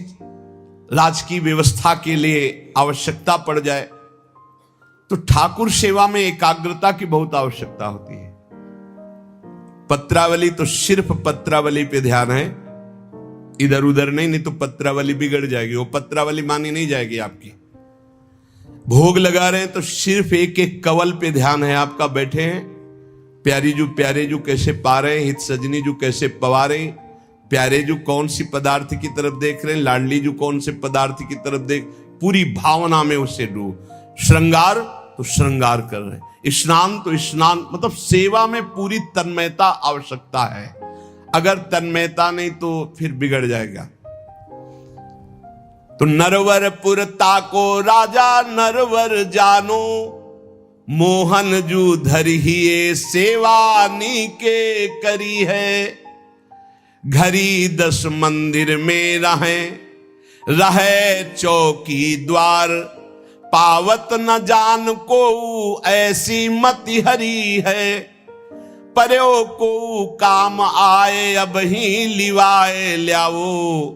राजकीय व्यवस्था के लिए आवश्यकता पड़ जाए, तो ठाकुर सेवा में एकाग्रता की बहुत आवश्यकता होती है। पत्रावली तो सिर्फ पत्रावली पे ध्यान है, इधर उधर नहीं तो पत्रावली बिगड़ जाएगी, वो पत्रावली मानी नहीं जाएगी आपकी। भोग लगा रहे हैं तो सिर्फ एक एक कवल पे ध्यान है आपका, बैठे हैं प्यारे जू कैसे पा रहे हैं, हित सजनी जू कैसे पवा रहे हैं, प्यारे जू कौन सी पदार्थ की तरफ देख रहे हैं, लाडली जू कौन से पदार्थ की तरफ देख, पूरी भावना में उससे डूब। श्रृंगार तो श्रृंगार कर रहे हैं, स्नान तो स्नान, मतलब सेवा में पूरी तन्मयता आवश्यकता है। अगर तन्मयता नहीं तो फिर बिगड़ जाएगा। तो नरवरपुर ताको राजा नरवर जानो, मोहन जू धरिए सेवा नी के करी है। घरी 10 मंदिर में रहे चौकी द्वार, पावत न जान को ऐसी मति हरी है। पर्यो को काम आए अब ही लिवाए ल्याओ,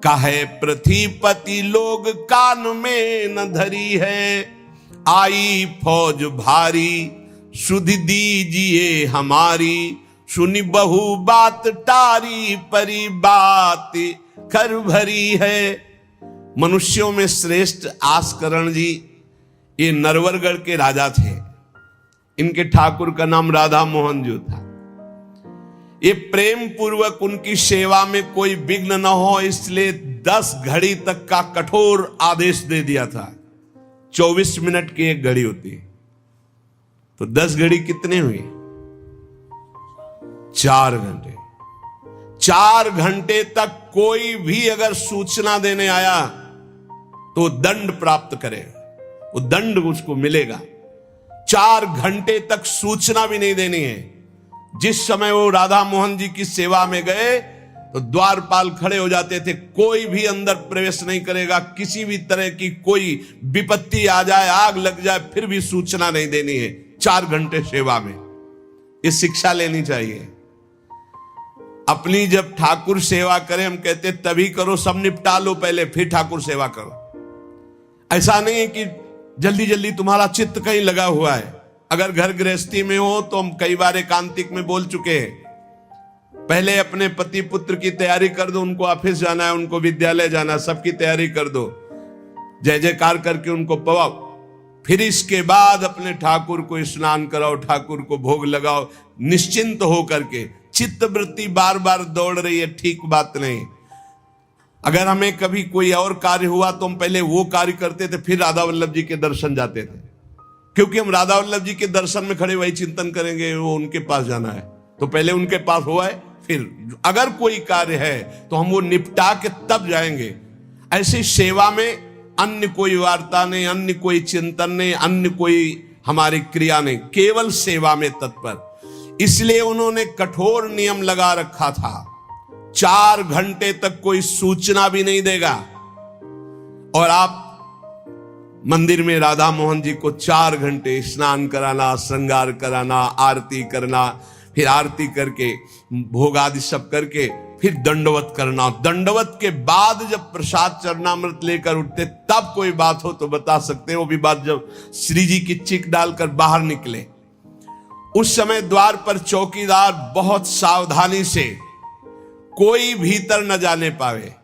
कहे पृथ्वीपति लोग कान में न धरी है। आई फौज भारी सुध दीजिए हमारी, सुनी बहु बात टारी परी बात कर भरी है। मनुष्यों में श्रेष्ठ आस्करण जी ये नरवरगढ़ के राजा थे। इनके ठाकुर का नाम राधा मोहन जी था। ये प्रेम पूर्वक उनकी सेवा में कोई विघ्न न हो इसलिए 10 घड़ी तक का कठोर आदेश दे दिया था। 24 मिनट की एक घड़ी होती है, तो 10 घड़ी कितने हुई? 4 घंटे। 4 घंटे तक कोई भी अगर सूचना देने आया तो दंड प्राप्त करेगा, वो दंड उसको मिलेगा। 4 घंटे तक सूचना भी नहीं देनी है। जिस समय वो राधा मोहन जी की सेवा में गए तो द्वारपाल खड़े हो जाते थे, कोई भी अंदर प्रवेश नहीं करेगा। किसी भी तरह की कोई विपत्ति आ जाए, आग लग जाए, फिर भी सूचना नहीं देनी है। 4 घंटे सेवा में ये शिक्षा लेनी चाहिए। अपनी जब ठाकुर सेवा करें, हम कहते तभी करो, सब निपटा लो पहले फिर ठाकुर सेवा करो। ऐसा नहीं है कि जल्दी जल्दी तुम्हारा चित्त कहीं लगा हुआ है। अगर घर गृहस्थी में हो तो हम कई बार एकांतिक में बोल चुके हैं, पहले अपने पति पुत्र की तैयारी कर दो। उनको ऑफिस जाना है, उनको विद्यालय जाना है, सबकी तैयारी कर दो। जय जयकार करके उनको पवाओ। फिर इसके बाद अपने ठाकुर को स्नान कराओ, ठाकुर को भोग लगाओ, निश्चिंत हो करके। चित्त वृत्ति बार बार दौड़ रही है, ठीक बात नहीं। अगर हमें कभी कोई और कार्य हुआ तो हम पहले वो कार्य करते थे, फिर राधा वल्लभ जी के दर्शन जाते थे, क्योंकि हम राधा वल्लभ जी के दर्शन में खड़े वही चिंतन करेंगे, वो उनके पास जाना है तो पहले उनके पास हुआ है, फिर अगर कोई कार्य है तो हम वो निपटा के तब जाएंगे। ऐसी सेवा में अन्य कोई वार्ता नहीं, अन्य कोई चिंतन नहीं, अन्य कोई हमारी क्रिया नहीं, केवल सेवा में तत्पर। इसलिए उन्होंने कठोर नियम लगा रखा था, 4 घंटे तक कोई सूचना भी नहीं देगा। और आप मंदिर में राधा मोहन जी को 4 घंटे स्नान कराना, श्रृंगार कराना, आरती करना, फिर आरती करके भोग आदि सब करके फिर दंडवत करना। दंडवत के बाद जब प्रसाद चरणामृत लेकर उठते तब कोई बात हो तो बता सकते हैं। वो भी बात जब श्री जी की चिक डालकर बाहर निकले, उस समय द्वार पर चौकीदार बहुत सावधानी से कोई भीतर न जाने पावे।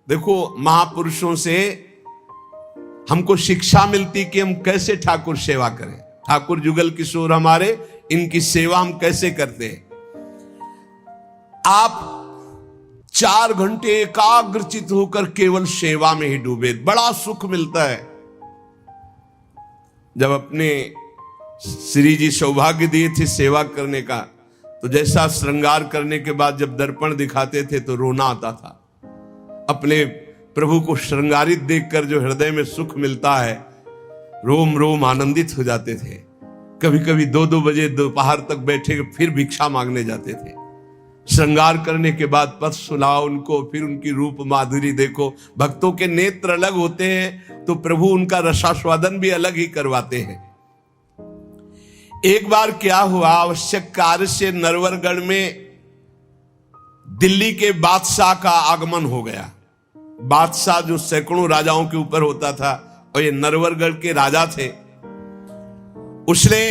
देखो, महापुरुषों से हमको शिक्षा मिलती कि हम कैसे ठाकुर सेवा करें। ठाकुर जुगल किशोर हमारे, इनकी सेवा हम कैसे करते हैं। आप 4 घंटे एकाग्रचित होकर केवल सेवा में ही डूबे, बड़ा सुख मिलता है। जब अपने श्री जी सौभाग्य दिए थे सेवा करने का, तो जैसा श्रृंगार करने के बाद जब दर्पण दिखाते थे तो रोना आता था। अपने प्रभु को श्रृंगारित देखकर जो हृदय में सुख मिलता है, रोम रोम आनंदित हो जाते थे। कभी कभी 2-2 बजे दोपहर तक बैठे फिर भिक्षा मांगने जाते थे। श्रृंगार करने के बाद पथ सुनाओ उनको, फिर उनकी रूप माधुरी देखो। भक्तों के नेत्र अलग होते हैं तो प्रभु उनका रसास्वादन भी अलग ही करवाते हैं। एक बार क्या हुआ, आवश्यक कार्य से नरवरगढ़ में दिल्ली के बादशाह का आगमन हो गया। बादशाह जो सैकड़ों राजाओं के ऊपर होता था, और ये नरवरगढ़ के राजा थे। उसने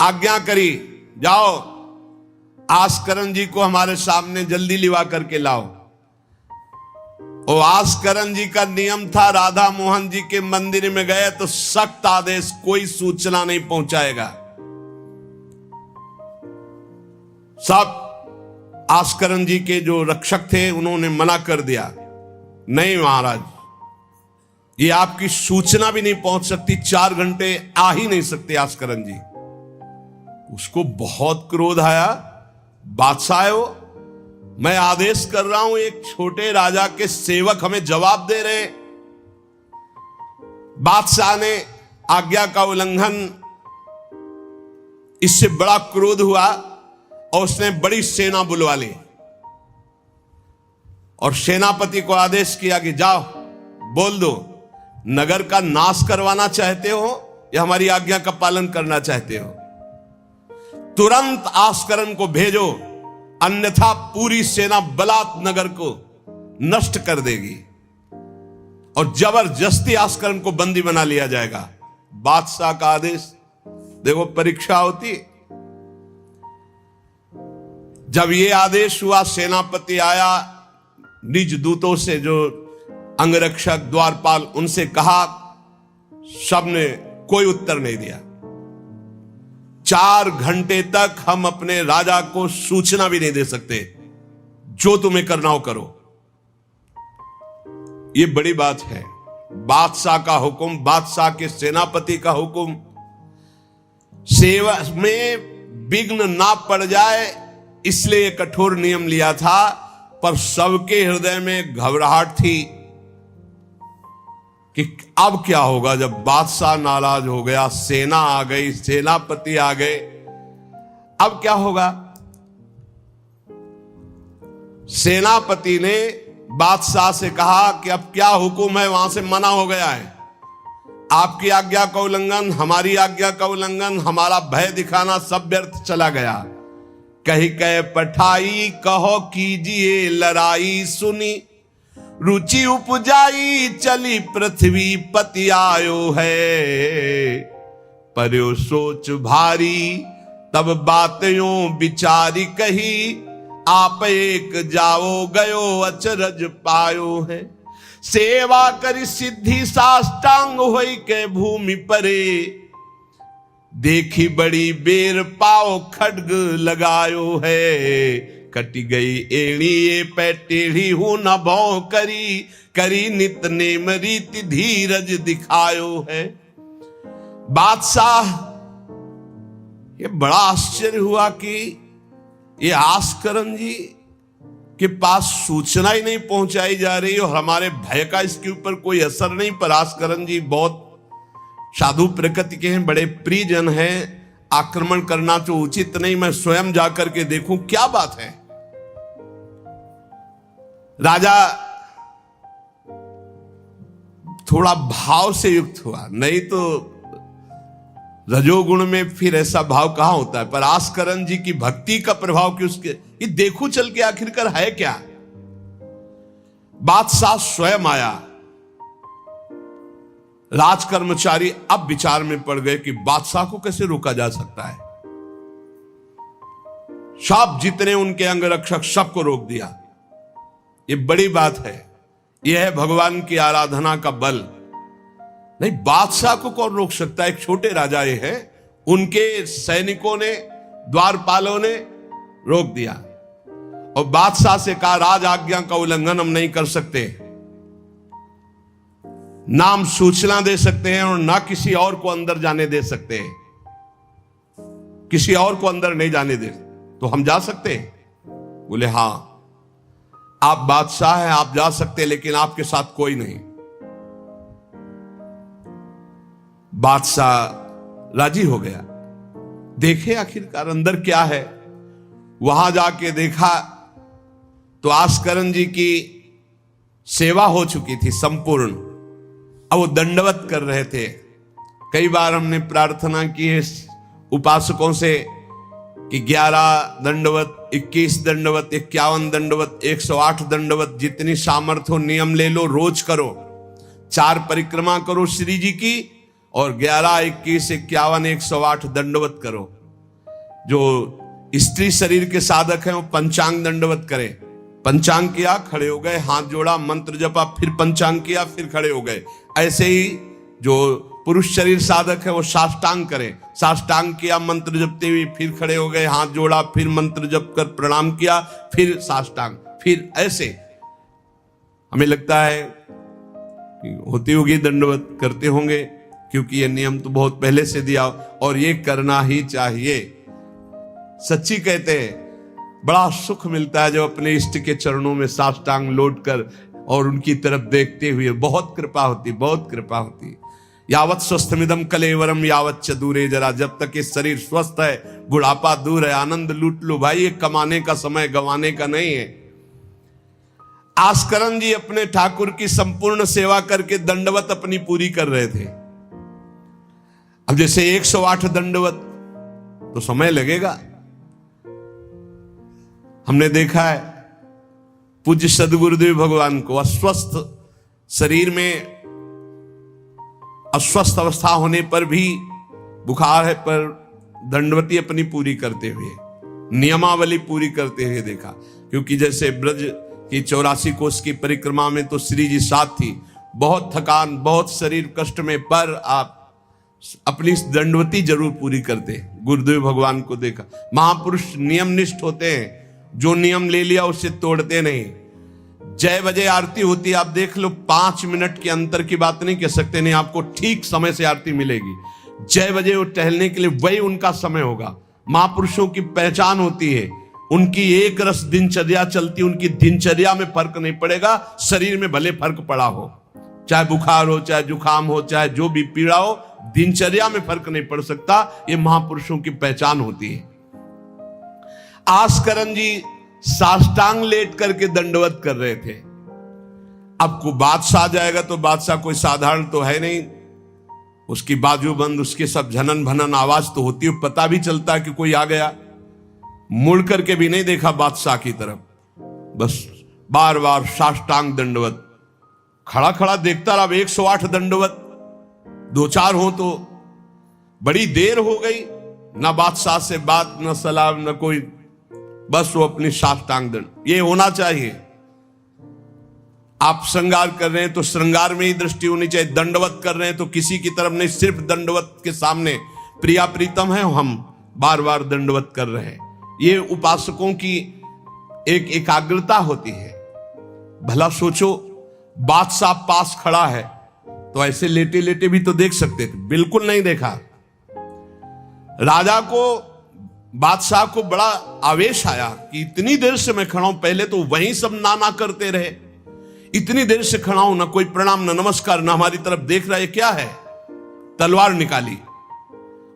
आज्ञा करी, जाओ आस्करण जी को हमारे सामने जल्दी लिवा करके लाओ। और आस्करण जी का नियम था, राधा मोहन जी के मंदिर में गए तो सख्त आदेश, कोई सूचना नहीं पहुंचाएगा। सब आस्करण जी के जो रक्षक थे उन्होंने मना कर दिया, नहीं महाराज, ये आपकी सूचना भी नहीं पहुंच सकती, 4 घंटे आ ही नहीं सकते आस्करण जी। उसको बहुत क्रोध आया। बादशाह हो, मैं आदेश कर रहा हूं, एक छोटे राजा के सेवक हमें जवाब दे रहे। बादशाह ने आज्ञा का उल्लंघन, इससे बड़ा क्रोध हुआ और उसने बड़ी सेना बुलवा ली और सेनापति को आदेश किया कि जाओ बोल दो, नगर का नाश करवाना चाहते हो या हमारी आज्ञा का पालन करना चाहते हो। तुरंत आस्करण को भेजो, अन्यथा पूरी सेना बलात् नगर को नष्ट कर देगी और जबरदस्ती आस्करण को बंदी बना लिया जाएगा। बादशाह का आदेश, देखो परीक्षा होती। जब ये आदेश हुआ, सेनापति आया, निज दूतों से जो अंगरक्षक द्वारपाल, उनसे कहा, सबने कोई उत्तर नहीं दिया। 4 घंटे तक हम अपने राजा को सूचना भी नहीं दे सकते, जो तुम्हें करना हो करो। ये बड़ी बात है। बादशाह का हुक्म, बादशाह के सेनापति का हुक्म, सेवा में विघ्न ना पड़ जाए इसलिए कठोर नियम लिया था। पर सबके हृदय में घबराहट थी कि अब क्या होगा जब बादशाह नाराज हो गया, सेना आ गई, सेनापति आ गए, अब क्या होगा। सेनापति ने बादशाह से कहा कि अब क्या हुक्म है, वहां से मना हो गया है, आपकी आज्ञा का उल्लंघन, हमारी आज्ञा का उल्लंघन, हमारा भय दिखाना सब व्यर्थ चला गया। कही कह पठाई, कहो कीजिए लड़ाई, सुनी रुचि उपजाई, चली पृथ्वी पति आयो है। पर्यो सोच भारी, तब बातों विचारी कही, आप एक जाओ गयो अचरज पायो है। सेवा करी सिद्धि साष्टांग होई के भूमि परे, देखी बड़ी बेर पाओ खड्ग लगायो है, कटी गई एड़ी ये पै टेढ़ी हूं न भौ करी, करी नित नेम रीति धीरज दिखायो है। बादशाह ये बड़ा आश्चर्य हुआ कि ये आस्करण जी के पास सूचना ही नहीं पहुंचाई जा रही और हमारे भय का इसके ऊपर कोई असर नहीं। पर आस्करण जी बहुत साधु प्रकृति के हैं, बड़े प्रियजन हैं, आक्रमण करना तो उचित नहीं, मैं स्वयं जाकर के देखूं क्या बात है। राजा थोड़ा भाव से युक्त हुआ, नहीं तो रजोगुण में फिर ऐसा भाव कहां होता है। पर आस्करण जी की भक्ति का प्रभाव कि उसके ये देखो चल के आखिरकार है क्या। बादशाह स्वयं आया। राज कर्मचारी अब विचार में पड़ गए कि बादशाह को कैसे रोका जा सकता है। सब जितने उनके अंगरक्षक सबको रोक दिया। ये बड़ी बात है, यह है भगवान की आराधना का बल। नहीं, बादशाह को कौन रोक सकता है। एक छोटे राजा ये है, उनके सैनिकों ने, द्वारपालों ने रोक दिया और बादशाह से कहा राज आज्ञा का उल्लंघन हम नहीं कर सकते, नाम सूचना दे सकते हैं और ना किसी और को अंदर जाने दे सकते हैं, किसी और को अंदर नहीं जाने दे तो हम जा सकते हैं। बोले हां आप बादशाह हैं, आप जा सकते हैं, लेकिन आपके साथ कोई नहीं। बादशाह राजी हो गया। देखे आखिरकार अंदर क्या है। वहां जाके देखा तो आस्करण जी की सेवा हो चुकी थी संपूर्ण। अब वो दंडवत कर रहे थे। कई बार हमने प्रार्थना की है उपासकों से कि 11 दंडवत, 21 दंडवत, 51 दंडवत, 108 दंडवत, जितनी सामर्थ्य हो नियम ले लो, रोज करो। 4 परिक्रमा करो श्री जी की और 11, 21, 51, 108 दंडवत करो। जो स्त्री शरीर के साधक हैं वो पंचांग दंडवत करें। पंचांग किया, खड़े हो गए, हाथ जोड़ा, मंत्र जपा, फिर पंचांग किया, फिर खड़े हो गए। ऐसे ही जो पुरुष शरीर साधक है वो साष्टांग करें। साष्टांग किया मंत्र जपते हुए, फिर खड़े हो गए, हाथ जोड़ा, फिर मंत्र जप कर प्रणाम किया, फिर साष्टांग, फिर ऐसे। हमें लगता है कि होती होगी दंडवत, करते होंगे, क्योंकि ये नियम तो बहुत पहले से दिया और ये करना ही चाहिए। सच्ची कहते हैं बड़ा सुख मिलता है जब अपने इष्ट के चरणों में साष्टांग लौट कर और उनकी तरफ देखते हुए। बहुत कृपा होती, बहुत कृपा होती। यावत स्वस्थमिदम कलेवरम यावत च दूरे जरा, जब तक ये शरीर स्वस्थ है बुढ़ापा दूर है। आनंद लूट लो भाई, ये कमाने का समय गंवाने का नहीं है। आस्करण जी अपने ठाकुर की संपूर्ण सेवा करके दंडवत अपनी पूरी कर रहे थे। अब जैसे 108 दंडवत तो समय लगेगा। हमने देखा है पूज्य सदगुरुदेव भगवान को अस्वस्थ शरीर में, अस्वस्थ अवस्था होने पर भी, बुखार है पर दंडवती अपनी पूरी करते हुए, नियमावली पूरी करते हुए देखा। क्योंकि जैसे ब्रज की 84 कोस की परिक्रमा में तो श्री जी साथ थी, बहुत थकान, बहुत शरीर कष्ट में, पर आप अपनी दंडवती जरूर पूरी करते। गुरुदेव भगवान को देखा। महापुरुष नियमनिष्ठ होते हैं, जो नियम ले लिया उसे तोड़ते नहीं। जय बजे आरती होती है, आप देख लो, 5 मिनट के अंतर की बात नहीं कह सकते, नहीं आपको ठीक समय से आरती मिलेगी। जय बजे वो टहलने के लिए वही उनका समय होगा। महापुरुषों की पहचान होती है, उनकी एक रस दिनचर्या चलती, उनकी दिनचर्या में फर्क नहीं पड़ेगा, शरीर में भले फर्क पड़ा हो, चाहे बुखार हो, चाहे जुकाम हो, चाहे जो भी पीड़ा हो, दिनचर्या में फर्क नहीं पड़ सकता। ये महापुरुषों की पहचान होती है। आस्करण जी साष्टांग लेट करके दंडवत कर रहे थे। अब को बादशाह जाएगा तो बादशाह कोई साधारण तो है नहीं, उसकी बाजूबंद, उसके सब झनन भनन आवाज तो होती है, पता भी चलता है कि कोई आ गया। मुड़ करके भी नहीं देखा बादशाह की तरफ, बस बार बार साष्टांग दंडवत, खड़ा खड़ा देखता रहा। 108 दंडवत 2-4 हो तो बड़ी देर हो गई, ना बादशाह से बात, ना सलाम, ना कोई, बस वो अपनी साष्टांग दंड। ये होना चाहिए। आप श्रृंगार कर रहे हैं तो श्रृंगार में ही दृष्टि होनी चाहिए, दंडवत कर रहे हैं तो किसी की तरफ नहीं, सिर्फ दंडवत के सामने प्रिया प्रीतम है, हम बार बार दंडवत कर रहे हैं। ये उपासकों की एक एकाग्रता होती है। भला सोचो, बादशाह पास खड़ा है तो ऐसे लेटे लेटे भी तो देख सकते थे, बिल्कुल नहीं देखा। राजा को, बादशाह को बड़ा आवेश आया कि इतनी देर से मैं खड़ा हूं, पहले तो वहीं सब नाना करते रहे, इतनी देर से खड़ा हूं, ना कोई प्रणाम ना नमस्कार, ना हमारी तरफ देख रहा है, क्या है। तलवार निकाली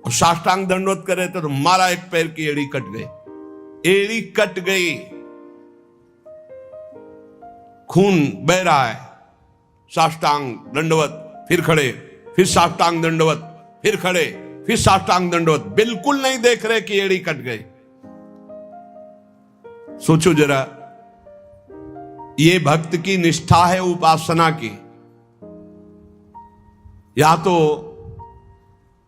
और साष्टांग दंडवत कर रहे थे तो मारा, एक पैर की एड़ी कट गई, एड़ी कट गई, खून बह रहा है। साष्टांग दंडवत, फिर खड़े, फिर साष्टांग दंडवत, फिर खड़े, फिर साष्टांग दंडवत, बिल्कुल नहीं देख रहे कि एड़ी कट गई। सोचो जरा, ये भक्त की निष्ठा है उपासना की। या तो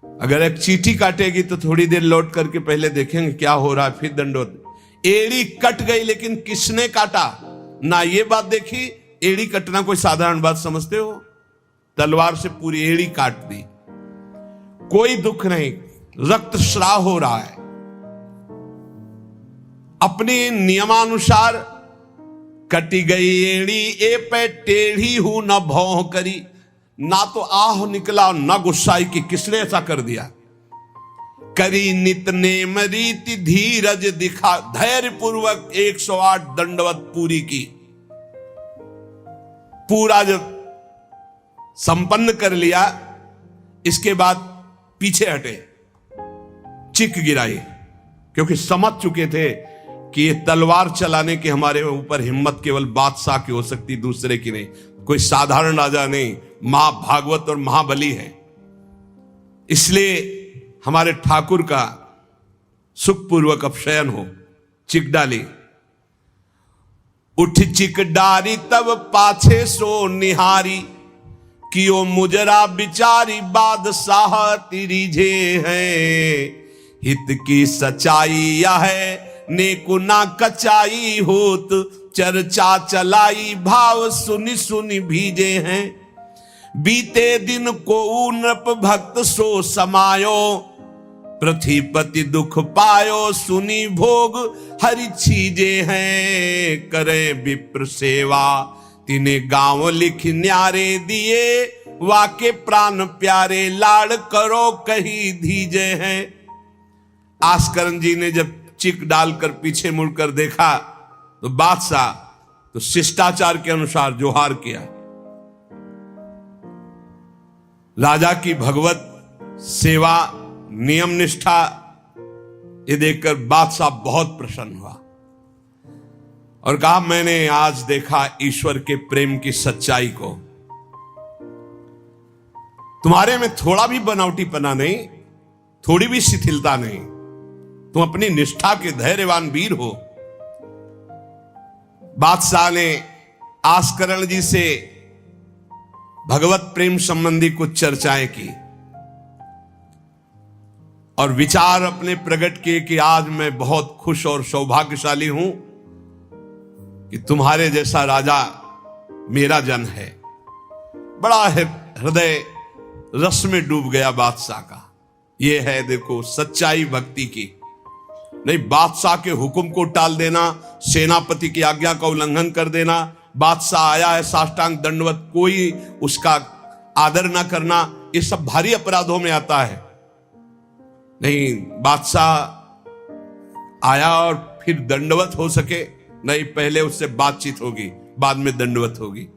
अगर एक चींटी काटेगी तो थोड़ी देर लौट करके पहले देखेंगे क्या हो रहा है, फिर दंडवत। एड़ी कट गई, लेकिन किसने काटा, ना ये बात देखी। एड़ी कटना कोई साधारण बात समझते हो? तलवार से पूरी एड़ी काट दी, कोई दुख नहीं, रक्तस्राव हो रहा है। अपने नियमानुसार कटी गई एड़ी, ए पे टेढ़ी हूं न भौं करी, ना तो आह निकला ना गुस्साई कि किसने ऐसा कर दिया। करी नित नेम रीति धीरज दिखा, धैर्य पूर्वक 108 दंडवत पूरी की। पूरा जब संपन्न कर लिया, इसके बाद पीछे हटे, चिक गिराई, क्योंकि समझ चुके थे कि ये तलवार चलाने की हमारे ऊपर हिम्मत केवल बादशाह की हो सकती, दूसरे की नहीं। कोई साधारण राजा नहीं, महाभागवत और महाबली है। इसलिए हमारे ठाकुर का सुखपूर्वक अपशयन हो। चिक डाली, उठ चिक डारी तब पाछे सो निहारी, कियो मुजरा बिचारी बादशाह तिरिझे हैं। हित की सच्चाई यह है नेको ना कचाई होत, चर्चा चलाई भाव सुनि सुनि भीजे हैं। बीते दिन को नृप भक्त सो समायो, पृथ्वीपति दुख पायो सुनी भोग हरि छीजे हैं। करे विप्र सेवा तिने गांव लिख न्यारे दिए, वाके प्राण प्यारे लाड़ करो कही धीजे हैं। आस्करन जी ने जब चिक डालकर पीछे मुड़कर देखा तो बादशाह तो शिष्टाचार के अनुसार जोहार किया। राजा की भगवत सेवा, नियम निष्ठा, ये देखकर बादशाह बहुत प्रसन्न हुआ और कहा, मैंने आज देखा ईश्वर के प्रेम की सच्चाई को। तुम्हारे में थोड़ा भी बनावटीपना नहीं, थोड़ी भी शिथिलता नहीं, तुम अपनी निष्ठा के धैर्यवान वीर हो। बादशाह ने आस्करण जी से भगवत प्रेम संबंधी कुछ चर्चाएं की और विचार अपने प्रकट किए कि आज मैं बहुत खुश और सौभाग्यशाली हूं कि तुम्हारे जैसा राजा मेरा जन है। बड़ा हृदय रस में डूब गया बादशाह का। यह है देखो सच्चाई भक्ति की। नहीं, बादशाह के हुक्म को टाल देना, सेनापति की आज्ञा का उल्लंघन कर देना, बादशाह आया है साष्टांग दंडवत, कोई उसका आदर ना करना, ये सब भारी अपराधों में आता है। नहीं, बादशाह आया और फिर दंडवत हो सके, नहीं, पहले उससे बातचीत होगी, बाद में दंडवत होगी।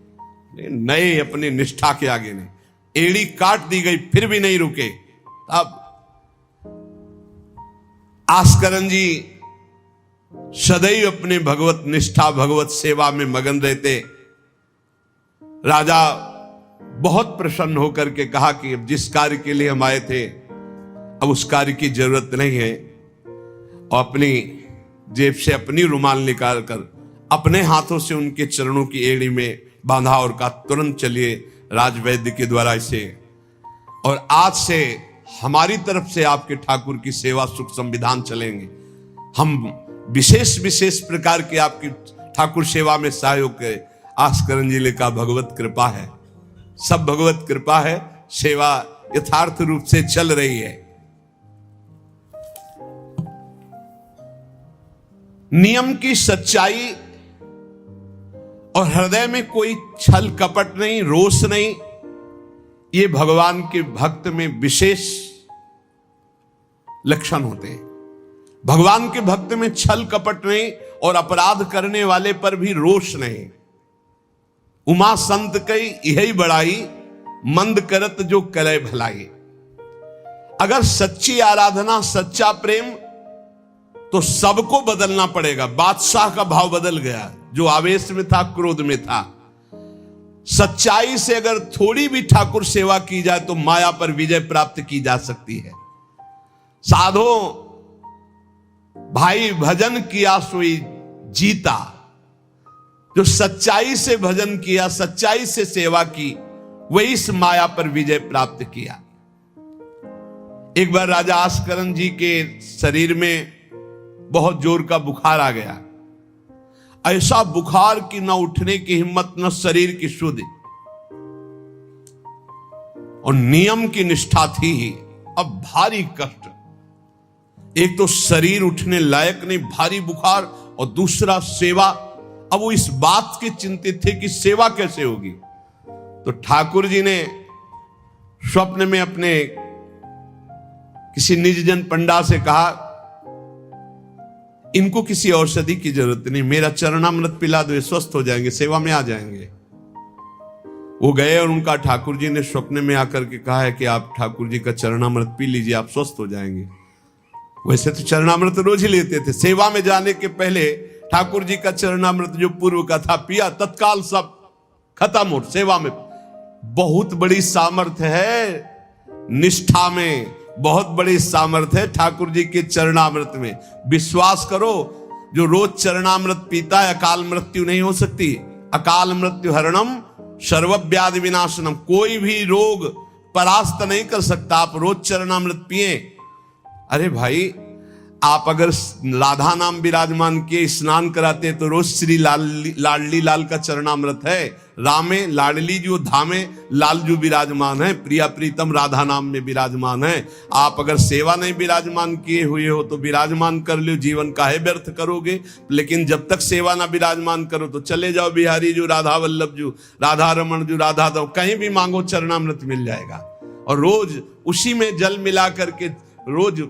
नहीं, अपनी निष्ठा के आगे नहीं। एड़ी काट दी गई फिर भी नहीं रुके। अब आस्करन जी सदैव अपने भगवत निष्ठा, भगवत सेवा में मगन रहते। राजा बहुत प्रसन्न होकर के कहा कि अब जिस कार्य के लिए हम आए थे अब उस कार्य की जरूरत नहीं है, और अपनी जेब से अपनी रुमाल निकालकर अपने हाथों से उनके चरणों की एड़ी में बांधा और कहा, तुरंत चलिए राजवैद्य के द्वारा इसे, और आज से हमारी तरफ से आपके ठाकुर की सेवा सुख संविधान चलेंगे। हम विशेष विशेष प्रकार के आपकी ठाकुर सेवा में सहयोग करें। आस्करन जी ने कहा भगवत कृपा है, सब भगवत कृपा है, सेवा यथार्थ रूप से चल रही है। नियम की सच्चाई और हृदय में कोई छल कपट नहीं, रोष नहीं, ये भगवान के भक्त में विशेष लक्षण होते हैं। भगवान के भक्त में छल कपट नहीं और अपराध करने वाले पर भी रोष नहीं। उमा संत कई यही बड़ाई, मंद करत जो करे भलाई। अगर सच्ची आराधना, सच्चा प्रेम, तो सबको बदलना पड़ेगा। बादशाह का भाव बदल गया, जो आवेश में था, क्रोध में था। सच्चाई से अगर थोड़ी भी ठाकुर सेवा की जाए तो माया पर विजय प्राप्त की जा सकती है। साधो भाई भजन किया सोई जीता, जो सच्चाई से भजन किया, सच्चाई से सेवा की, वही इस माया पर विजय प्राप्त किया। एक बार राजा आस्करन जी के शरीर में बहुत जोर का बुखार आ गया। ऐसा बुखार कि न उठने की हिम्मत, न शरीर की शुद्धि, और नियम की निष्ठा थी ही। अब भारी कष्ट, एक तो शरीर उठने लायक नहीं, भारी बुखार, और दूसरा सेवा। अब वो इस बात के चिंतित थे कि सेवा कैसे होगी। तो ठाकुर जी ने स्वप्न में अपने किसी निजजन पंडा से कहा, इनको किसी औषधि की जरूरत नहीं, मेरा चरणामृत पिला दो, स्वस्थ हो जाएंगे, सेवा में आ जाएंगे। वो गए और उनका ठाकुर जी ने स्वप्न में आकर के कहा है कि आप ठाकुर जी का चरणामृत पी लीजिए, आप स्वस्थ हो जाएंगे। वैसे तो चरणामृत रोज ही लेते थे, सेवा में जाने के पहले ठाकुर जी का चरणामृत जो पूर्व का था पिया, तत्काल सब खत्म हो। सेवा में बहुत बड़ी सामर्थ्य है, निष्ठा में बहुत बड़ी सामर्थ्य है ठाकुर जी के चरणामृत में। विश्वास करो, जो रोज चरणामृत पीता है अकाल मृत्यु नहीं हो सकती। अकाल मृत्यु हरणम सर्वव्याधि विनाशनम, कोई भी रोग परास्त नहीं कर सकता। आप रोज चरणामृत पिए। अरे भाई, आप अगर राधा नाम विराजमान किए स्नान कराते तो रोज श्री लाडली लाल का चरणामृत है। रामे लाडली जो धामे लाल जो विराजमान है, प्रिया प्रीतम राधा नाम में विराजमान है। आप अगर सेवा नहीं विराजमान किए हुए हो तो विराजमान कर लो, जीवन काहे व्यर्थ करोगे। लेकिन जब तक सेवा ना विराजमान करो तो चले जाओ बिहारी जो, राधा वल्लभ जो, राधा रमण जो, राधा दो, कहीं भी मांगो चरणामृत मिल जाएगा। और रोज उसी में जल मिला करके रोज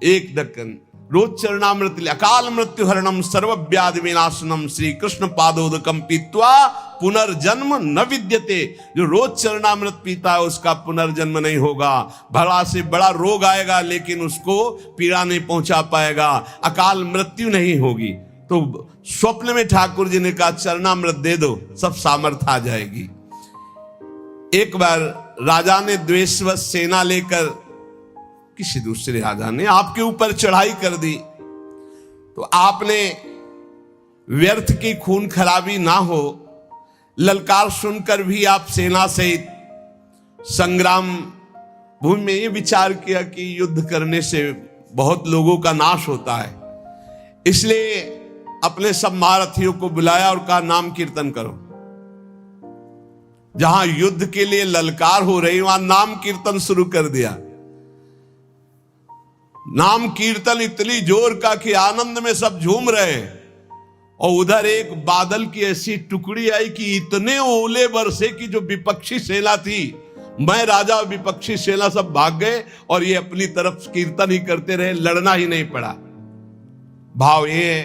एक ढक्कन रोज चरणामृत, अकाल मृत्यु हरणम सर्वव्याधि विनाशनम श्री कृष्ण पादोदकम पीत्वा पुनर्जन्म न विद्यते। जो रोज चरणामृत पीता है उसका पुनर्जन्म नहीं होगा। बड़ा से बड़ा रोग आएगा लेकिन उसको पीड़ा नहीं पहुंचा पाएगा, अकाल मृत्यु नहीं होगी। तो स्वप्न में ठाकुर जी ने कहा चरणामृत दे दो, सब सामर्थ्य आ जाएगी। एक बार राजा ने द्वेषवश सेना लेकर, किसी दूसरे राजा ने आपके ऊपर चढ़ाई कर दी, तो आपने व्यर्थ की खून खराबी ना हो, ललकार सुनकर भी आप सेना सहित संग्राम भूमि में ये विचार किया कि युद्ध करने से बहुत लोगों का नाश होता है। इसलिए अपने सब महारथियों को बुलाया और कहा नाम कीर्तन करो। जहां युद्ध के लिए ललकार हो रही वहां नाम कीर्तन शुरू कर दिया। नाम कीर्तन इतनी जोर का कि आनंद में सब झूम रहे हैं। और उधर एक बादल की ऐसी टुकड़ी आई कि इतने ओले बरसे कि जो विपक्षी सेना थी, मैं राजा और विपक्षी सेना सब भाग गए और ये अपनी तरफ कीर्तन ही करते रहे, लड़ना ही नहीं पड़ा। भाव ये है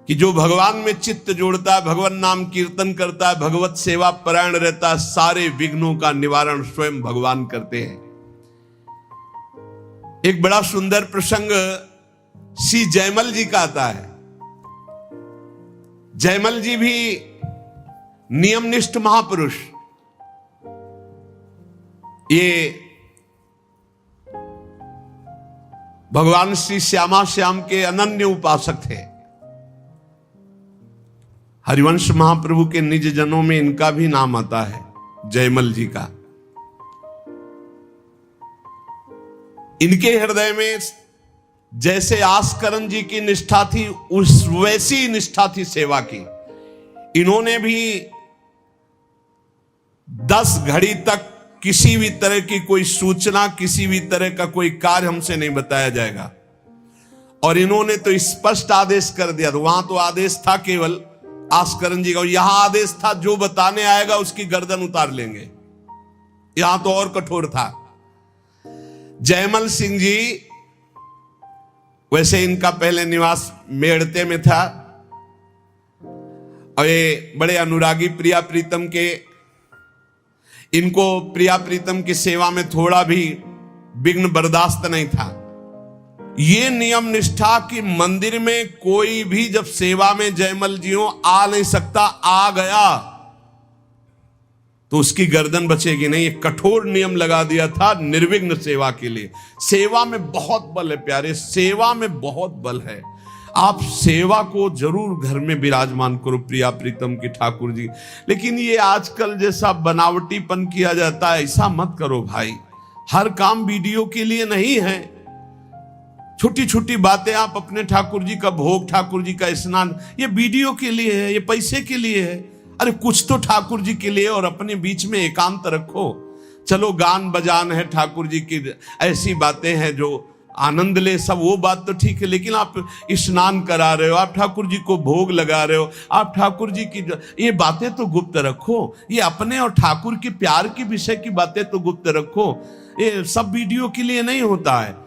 कि जो भगवान में चित्त जोड़ता है, भगवान नाम कीर्तन करता है, भगवत सेवा परायण रहता है, सारे विघ्नों का निवारण स्वयं भगवान करते हैं। एक बड़ा सुंदर प्रसंग श्री जयमल जी का आता है। जयमल जी भी नियमनिष्ठ महापुरुष, ये भगवान श्री श्यामा श्याम के अनन्य उपासक थे। हरिवंश महाप्रभु के निज जनों में इनका भी नाम आता है, जयमल जी का। इनके हृदय में जैसे आस्करन जी की निष्ठा थी, उस वैसी निष्ठा थी सेवा की। इन्होंने भी 10 घड़ी तक किसी भी तरह की कोई सूचना, किसी भी तरह का कोई कार्य हमसे नहीं बताया जाएगा। और इन्होंने तो स्पष्ट आदेश कर दिया। तो वहां तो आदेश था केवल आस्करण जी का, यहां आदेश था जो बताने आएगा उसकी गर्दन उतार लेंगे। यहां तो और कठोर था। जयमल सिंह जी, वैसे इनका पहले निवास मेड़ते में था और ये बड़े अनुरागी प्रिया प्रीतम के, इनको प्रिया प्रीतम की सेवा में थोड़ा भी विघ्न बर्दाश्त नहीं था। ये नियम निष्ठा कि मंदिर में कोई भी जब सेवा में जयमल जी हो आ नहीं सकता, आ गया तो उसकी गर्दन बचेगी नहीं। एक कठोर नियम लगा दिया था निर्विघ्न सेवा के लिए। सेवा में बहुत बल है प्यारे, सेवा में बहुत बल है। आप सेवा को जरूर घर में विराजमान करो प्रिया प्रीतम की ठाकुर जी, लेकिन ये आजकल जैसा बनावटीपन किया जाता है ऐसा मत करो भाई। हर काम वीडियो के लिए नहीं है। छोटी छोटी बातें आप अपने ठाकुर जी का भोग, ठाकुर जी का स्नान, ये वीडियो के लिए है, ये पैसे के लिए है। अरे कुछ तो ठाकुर जी के लिए और अपने बीच में एकांत रखो। चलो गान बजान है, ठाकुर जी की ऐसी बातें हैं जो आनंद ले, सब वो बात तो ठीक है, लेकिन आप स्नान करा रहे हो, आप ठाकुर जी को भोग लगा रहे हो, आप ठाकुर जी की ये बातें तो गुप्त रखो। ये अपने और ठाकुर के प्यार के विषय की बातें तो गुप्त रखो। ये सब वीडियो के लिए नहीं होता है।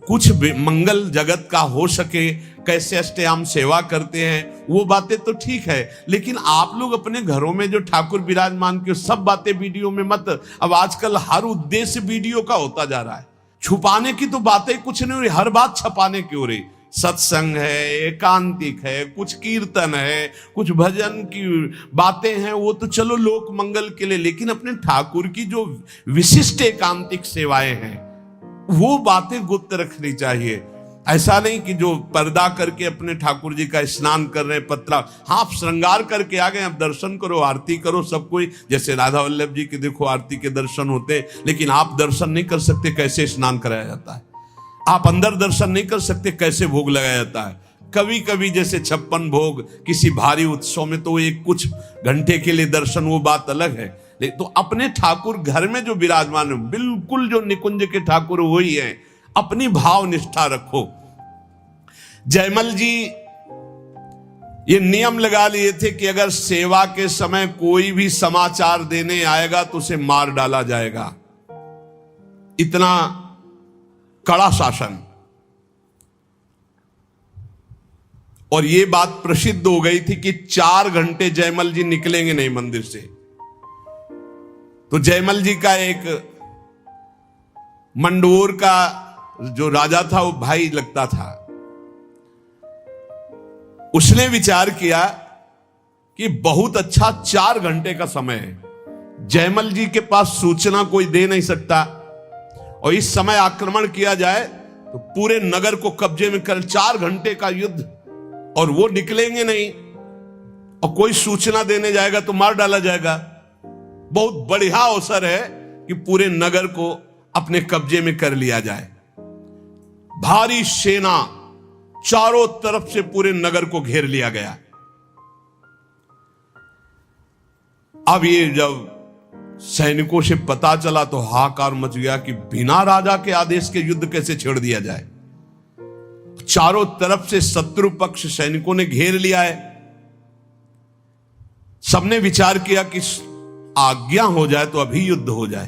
कुछ मंगल जगत का हो सके, कैसे अष्टयाम सेवा करते हैं वो बातें तो ठीक है, लेकिन आप लोग अपने घरों में जो ठाकुर विराजमान के सब बातें वीडियो में मत। अब आजकल हर उद्देश्य वीडियो का होता जा रहा है। छुपाने की तो बातें कुछ नहीं हो रही, हर बात छुपाने की हो रही। सत्संग है, एकांतिक है, कुछ कीर्तन है, कुछ भजन की बातें हैं, वो तो चलो लोक मंगल के लिए, लेकिन अपने ठाकुर की जो विशिष्ट एकांतिक सेवाएं हैं वो बातें गुप्त रखनी चाहिए। ऐसा नहीं कि जो पर्दा करके अपने ठाकुर जी का स्नान कर रहे हैं, पत्रा, हाँ आप श्रृंगार करके आ गए, आप दर्शन करो, आरती करो, सब कोई, जैसे राधा वल्लभ जी के देखो आरती के दर्शन होते, लेकिन आप दर्शन नहीं कर सकते कैसे स्नान कराया जाता है। आप अंदर दर्शन नहीं कर सकते कैसे भोग लगाया जाता है। कभी कभी जैसे 56 भोग किसी भारी उत्सव में तो एक कुछ घंटे के लिए दर्शन, वो बात अलग है। तो अपने ठाकुर घर में जो विराजमान है, बिल्कुल जो निकुंज के ठाकुर वही है, अपनी भाव निष्ठा रखो। जयमल जी ये नियम लगा लिए थे कि अगर सेवा के समय कोई भी समाचार देने आएगा तो उसे मार डाला जाएगा। इतना कड़ा शासन। और ये बात प्रसिद्ध हो गई थी कि 4 घंटे जयमल जी निकलेंगे नहीं मंदिर से। तो जयमल जी का एक मंडोर का जो राजा था वो भाई लगता था, उसने विचार किया कि बहुत अच्छा 4 घंटे का समय है, जयमल जी के पास सूचना कोई दे नहीं सकता, और इस समय आक्रमण किया जाए तो पूरे नगर को कब्जे में कर 4 घंटे का युद्ध, और वो निकलेंगे नहीं और कोई सूचना देने जाएगा तो मार डाला जाएगा। बहुत बढ़िया अवसर है कि पूरे नगर को अपने कब्जे में कर लिया जाए। भारी सेना चारों तरफ से पूरे नगर को घेर लिया गया। अब ये जब सैनिकों से पता चला तो हाहाकार मच गया कि बिना राजा के आदेश के युद्ध कैसे छेड़ दिया जाए। चारों तरफ से शत्रु पक्ष सैनिकों ने घेर लिया है। सबने विचार किया कि आज्ञा हो जाए तो अभी युद्ध हो जाए,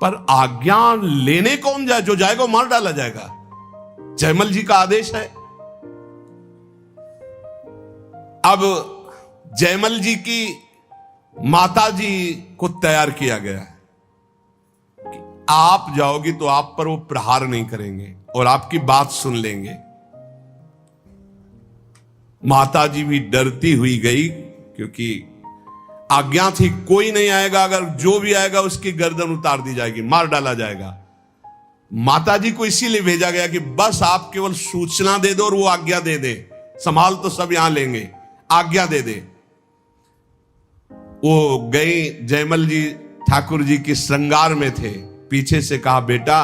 पर आज्ञा लेने कौन जाए? जो जाएगा वो मार डाला जाएगा। जयमल जी का आदेश है। अब जयमल जी की माता जी को तैयार किया गया है कि आप जाओगी तो आप पर वो प्रहार नहीं करेंगे और आपकी बात सुन लेंगे। माता जी भी डरती हुई गई, क्योंकि आज्ञा थी कोई नहीं आएगा, अगर जो भी आएगा उसकी गर्दन उतार दी जाएगी, मार डाला जाएगा। माता जी को इसीलिए भेजा गया कि बस आप केवल सूचना दे दो और वो आज्ञा दे दे, संभाल तो सब यहां लेंगे, आज्ञा दे दे। वो गई, जयमल जी ठाकुर जी की श्रृंगार में थे, पीछे से कहा, बेटा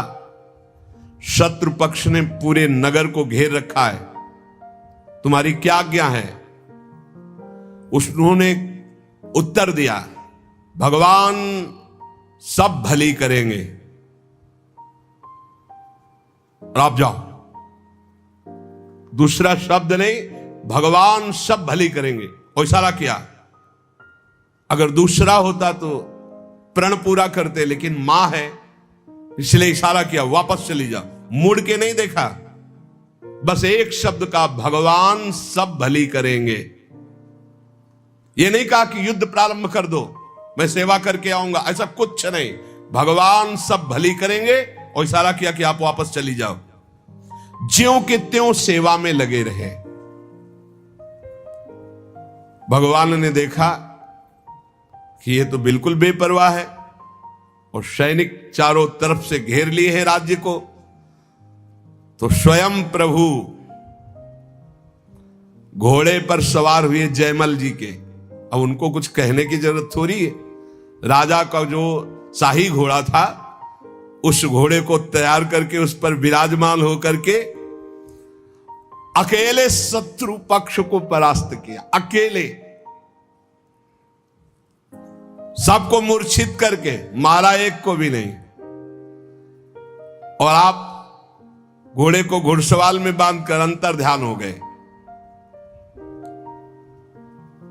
शत्रु पक्ष ने पूरे नगर को घेर रखा है, तुम्हारी क्या आज्ञा है? उन्होंने उत्तर दिया, भगवान सब भली करेंगे और आप जाओ। दूसरा शब्द नहीं, भगवान सब भली करेंगे और इशारा किया। अगर दूसरा होता तो प्रण पूरा करते, लेकिन मां है इसलिए इशारा किया, वापस चली जाओ। मुड़ के नहीं देखा, बस एक शब्द का, भगवान सब भली करेंगे। यह नहीं कहा कि युद्ध प्रारंभ कर दो, मैं सेवा करके आऊंगा, ऐसा कुछ नहीं। भगवान सब भली करेंगे और इशारा किया कि आप वापस चली जाओ। ज्यों के त्यों सेवा में लगे रहे। भगवान ने देखा कि ये तो बिल्कुल बेपरवाह है और सैनिक चारों तरफ से घेर लिए हैं राज्य को, तो स्वयं प्रभु घोड़े पर सवार हुए जयमल जी के। अब उनको कुछ कहने की जरूरत थोड़ी है। राजा का जो शाही घोड़ा था, उस घोड़े को तैयार करके उस पर विराजमान होकर के अकेले शत्रु पक्ष को परास्त किया। अकेले सबको मूर्छित करके मारा, एक को भी नहीं। और आप घोड़े को घुड़सवाल में बांधकर अंतर ध्यान हो गए।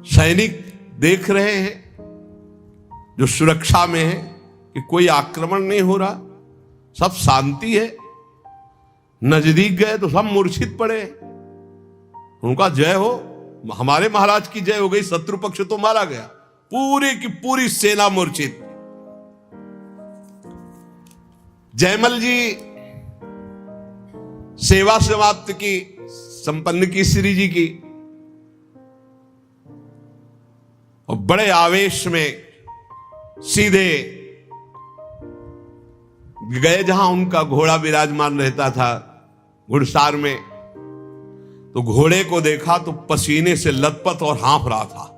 सैनिक देख रहे हैं जो सुरक्षा में है कि कोई आक्रमण नहीं हो रहा, सब शांति है। नजदीक गए तो सब मूर्छित पड़े। उनका जय हो, हमारे महाराज की जय हो गई, शत्रु पक्ष तो मारा गया, पूरी की पूरी सेना मूर्छित। जयमल जी सेवा समाप्त की, संपन्न की श्री जी की, और बड़े आवेश में सीधे गए जहां उनका घोड़ा विराजमान रहता था, घुड़सार में। तो घोड़े को देखा तो पसीने से लथपथ और हाँफ रहा था।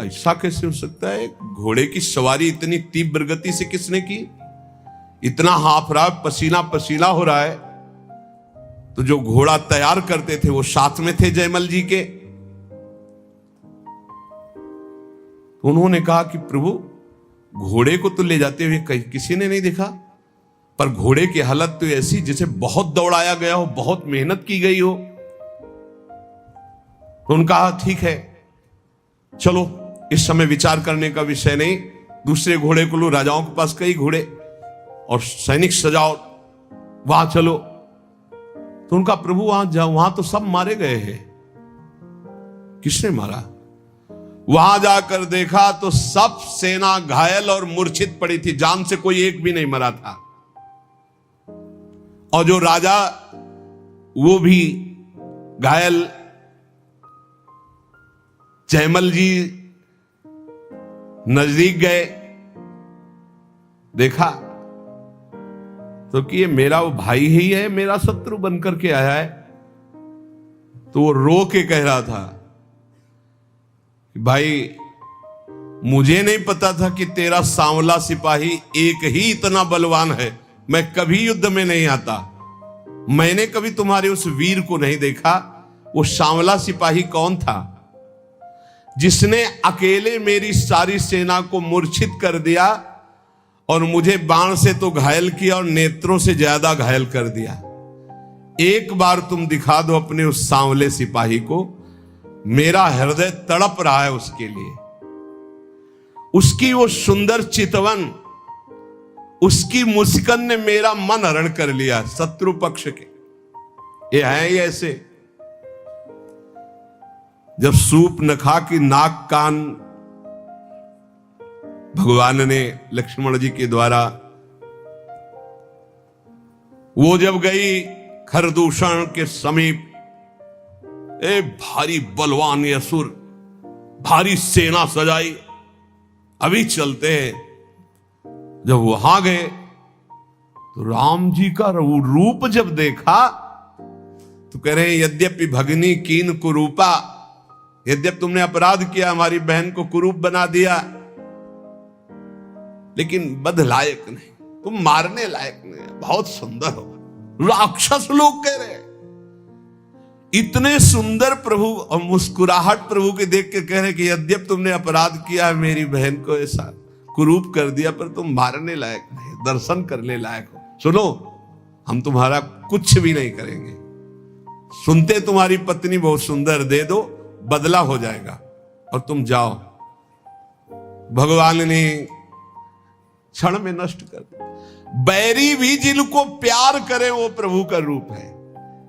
ऐसा कैसे हो सकता है? घोड़े की सवारी इतनी तीव्र गति से किसने की? इतना हाँफ रहा, पसीना पसीना हो रहा है। तो जो घोड़ा तैयार करते थे वो साथ में थे जयमल जी के। तो उन्होंने कहा कि प्रभु, घोड़े को तो ले जाते हुए किसी ने नहीं देखा, पर घोड़े की हालत तो ऐसी जैसे बहुत दौड़ाया गया हो, बहुत मेहनत की गई हो। तो उनका कहा ठीक है, चलो, इस समय विचार करने का विषय नहीं, दूसरे घोड़े को लो, राजाओं के पास कई घोड़े और सैनिक सजाओ, वहां चलो। तो उनका प्रभु वहां जाओ, वहां तो सब मारे गए हैं। किसने मारा? वहां जाकर देखा तो सब सेना घायल और मूर्छित पड़ी थी, जान से कोई एक भी नहीं मरा था। और जो राजा, वो भी घायल। जयमल जी नजदीक गए, देखा तो कि ये मेरा वो भाई ही है, मेरा शत्रु बनकर के आया है। तो वो रो के कह रहा था, भाई मुझे नहीं पता था कि तेरा सांवला सिपाही एक ही इतना बलवान है। मैं कभी युद्ध में नहीं आता, मैंने कभी तुम्हारे उस वीर को नहीं देखा। वो सांवला सिपाही कौन था जिसने अकेले मेरी सारी सेना को मूर्छित कर दिया और मुझे बाण से तो घायल किया और नेत्रों से ज्यादा घायल कर दिया। एक बार तुम दिखा दो अपने उस सांवले सिपाही को, मेरा हृदय तड़प रहा है उसके लिए। उसकी वो सुंदर चितवन, उसकी मुस्कान ने मेरा मन हरण कर लिया। शत्रु पक्ष के ये हैं ही ऐसे, जब सूप न खा की नाक कान भगवान ने लक्ष्मण जी के द्वारा, वो जब गई खरदूषण के समीप, ए भारी बलवान असुर, भारी सेना सजाई, अभी चलते हैं। जब वहां गए तो राम जी का रूप जब देखा तो कह रहे हैं, यद्यपि भगनी कीन कुरूपा, यद्यपि तुमने अपराध किया, हमारी बहन को कुरूप बना दिया, लेकिन बध लायक नहीं, तुम मारने लायक नहीं, बहुत सुंदर हो। राक्षस लोग कह रहे, इतने सुंदर प्रभु और मुस्कुराहट प्रभु के देख के कह रहे कि यद्यप तुमने अपराध किया है, मेरी बहन को ऐसा कुरूप कर दिया, पर तुम मारने लायक नहीं, दर्शन करने लायक हो। सुनो, हम तुम्हारा कुछ भी नहीं करेंगे। सुनते तुम्हारी पत्नी बहुत सुंदर, दे दो, बदला हो जाएगा और तुम जाओ। भगवान ने क्षण में नष्ट कर दिया। बैरी भी जिनको प्यार करे वो प्रभु का रूप है।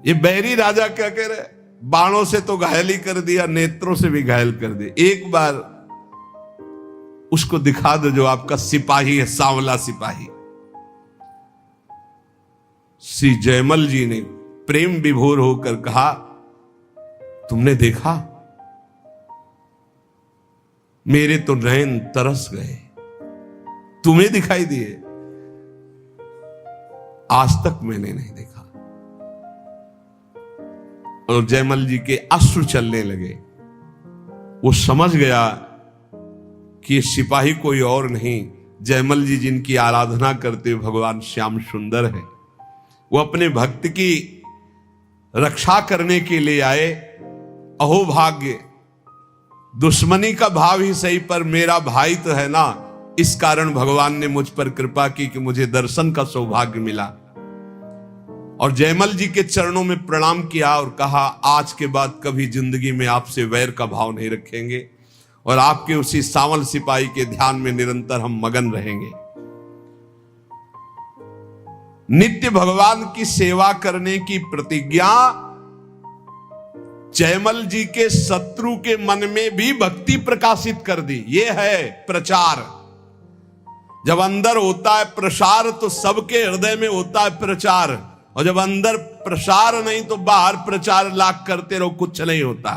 ये बैरी राजा क्या कह रहे, बाणों से तो घायल ही कर दिया, नेत्रों से भी घायल कर दिया। एक बार उसको दिखा दो जो आपका सिपाही है, सांवला सिपाही। श्री जयमल जी ने प्रेम विभोर होकर कहा, तुमने देखा, मेरे तो नयन तरस गए, तुम्हें दिखाई दिए, आज तक मैंने नहीं देखा। और जयमल जी के अश्रु चलने लगे। वो समझ गया कि ये सिपाही कोई और नहीं, जयमल जी जिनकी आराधना करते भगवान श्याम सुंदर है। वो अपने भक्त की रक्षा करने के लिए आए। अहो भाग्य, दुश्मनी का भाव ही सही, पर मेरा भाई तो है ना, इस कारण भगवान ने मुझ पर कृपा की कि मुझे दर्शन का सौभाग्य मिला। और जयमल जी के चरणों में प्रणाम किया और कहा, आज के बाद कभी जिंदगी में आपसे वैर का भाव नहीं रखेंगे और आपके उसी सांवल सिपाही के ध्यान में निरंतर हम मगन रहेंगे। नित्य भगवान की सेवा करने की प्रतिज्ञा जयमल जी के शत्रु के मन में भी भक्ति प्रकाशित कर दी। यह है प्रचार। जब अंदर होता है प्रसार तो सबके हृदय में होता है प्रचार, और जब अंदर प्रसार नहीं तो बाहर प्रचार लाख करते रहो, कुछ नहीं होता।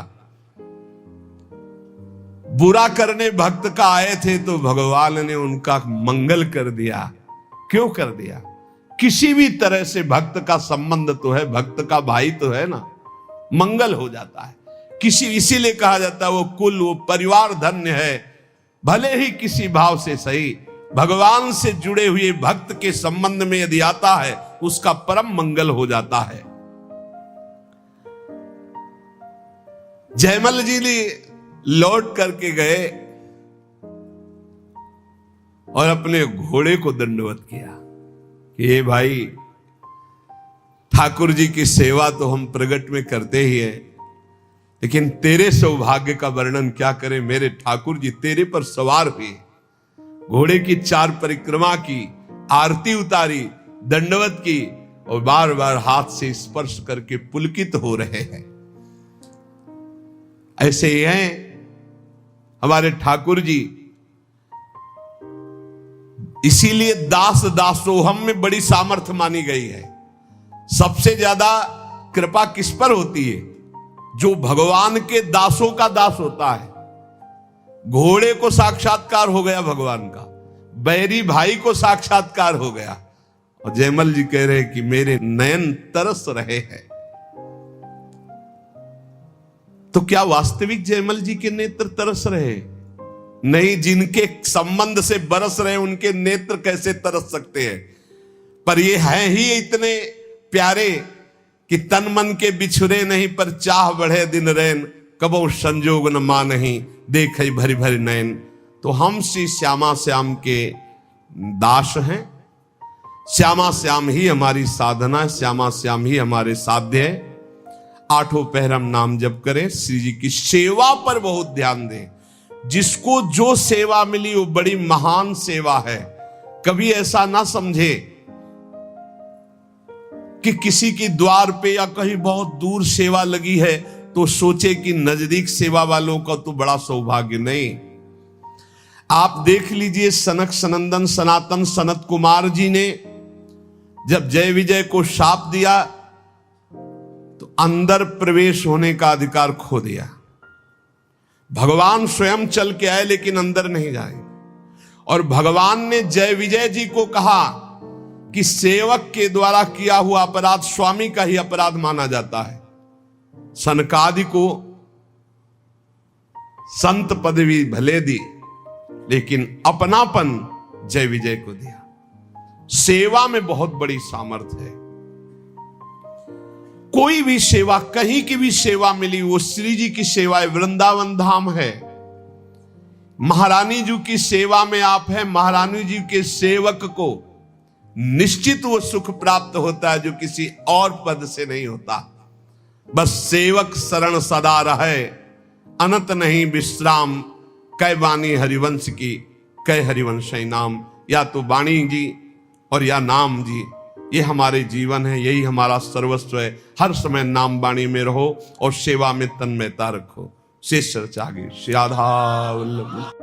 बुरा करने भक्त का आए थे तो भगवान ने उनका मंगल कर दिया। क्यों कर दिया? किसी भी तरह से भक्त का संबंध तो है, भक्त का भाई तो है ना, मंगल हो जाता है। इसीलिए कहा जाता है वो कुल, वो परिवार धन्य है। भले ही किसी भाव से सही, भगवान से जुड़े हुए भक्त के संबंध में यदि आता है उसका परम मंगल हो जाता है। जयमल जी ने लौट करके गए और अपने घोड़े को दंडवत किया कि हे भाई, ठाकुर जी की सेवा तो हम प्रगट में करते ही हैं, लेकिन तेरे सौभाग्य का वर्णन क्या करें। मेरे ठाकुर जी तेरे पर सवार हुए, घोड़े की 4 परिक्रमा की, आरती उतारी, दंडवत की और बार बार हाथ से स्पर्श करके पुलकित हो रहे हैं। ऐसे ही हैं हमारे ठाकुर जी। इसीलिए दास दासोहम में बड़ी सामर्थ्य मानी गई है। सबसे ज्यादा कृपा किस पर होती है? जो भगवान के दासों का दास होता है। घोड़े को साक्षात्कार हो गया भगवान का, बैरी भाई को साक्षात्कार हो गया, और जयमल जी कह रहे कि मेरे नयन तरस रहे हैं। तो क्या वास्तविक जयमल जी के नेत्र तरस रहे? नहीं, जिनके संबंध से बरस रहे उनके नेत्र कैसे तरस सकते हैं? पर ये हैं ही इतने प्यारे कि तन मन के बिछुरे नहीं, पर चाह बढ़े दिन रैन, कबो संजोग न मानहि, देखे भरी भरी नयन। तो हम श्री श्यामा श्याम के दास हैं। श्यामा श्याम ही हमारी साधना है, श्यामा श्याम ही हमारे साध्य है। 8 पहर हम नाम जप करें, श्री जी की सेवा पर बहुत ध्यान दें। जिसको जो सेवा मिली वो बड़ी महान सेवा है। कभी ऐसा ना समझे कि किसी की द्वार पे या कहीं बहुत दूर सेवा लगी है तो सोचे कि नजदीक सेवा वालों का तो बड़ा सौभाग्य। नहीं, आप देख लीजिए सनक सनंदन सनातन सनत कुमार जी ने जब जय विजय को शाप दिया तो अंदर प्रवेश होने का अधिकार खो दिया। भगवान स्वयं चल के आए लेकिन अंदर नहीं जाए। और भगवान ने जय विजय जी को कहा कि सेवक के द्वारा किया हुआ अपराध स्वामी का ही अपराध माना जाता है। सनकादि को संत पदवी भले दी, लेकिन अपनापन जय विजय को दिया। सेवा में बहुत बड़ी सामर्थ्य है। कोई भी सेवा, कहीं की भी सेवा मिली, वो श्री जी की सेवा है। वृंदावन धाम है, महारानी जी की सेवा में आप हैं। महारानी जी के सेवक को निश्चित वो सुख प्राप्त होता है जो किसी और पद से नहीं होता। बस सेवक शरण सदा रहे, अनंत नहीं विश्राम। कै वाणी हरिवंश की, कै हरिवंश नाम। या तो वाणी जी और या नाम जी, ये हमारे जीवन है, यही हमारा सर्वस्व है। हर समय नाम वाणी में रहो और सेवा में तन्मयता रखो। शेष चर्चा आगे। श्री राधा वल्लभ।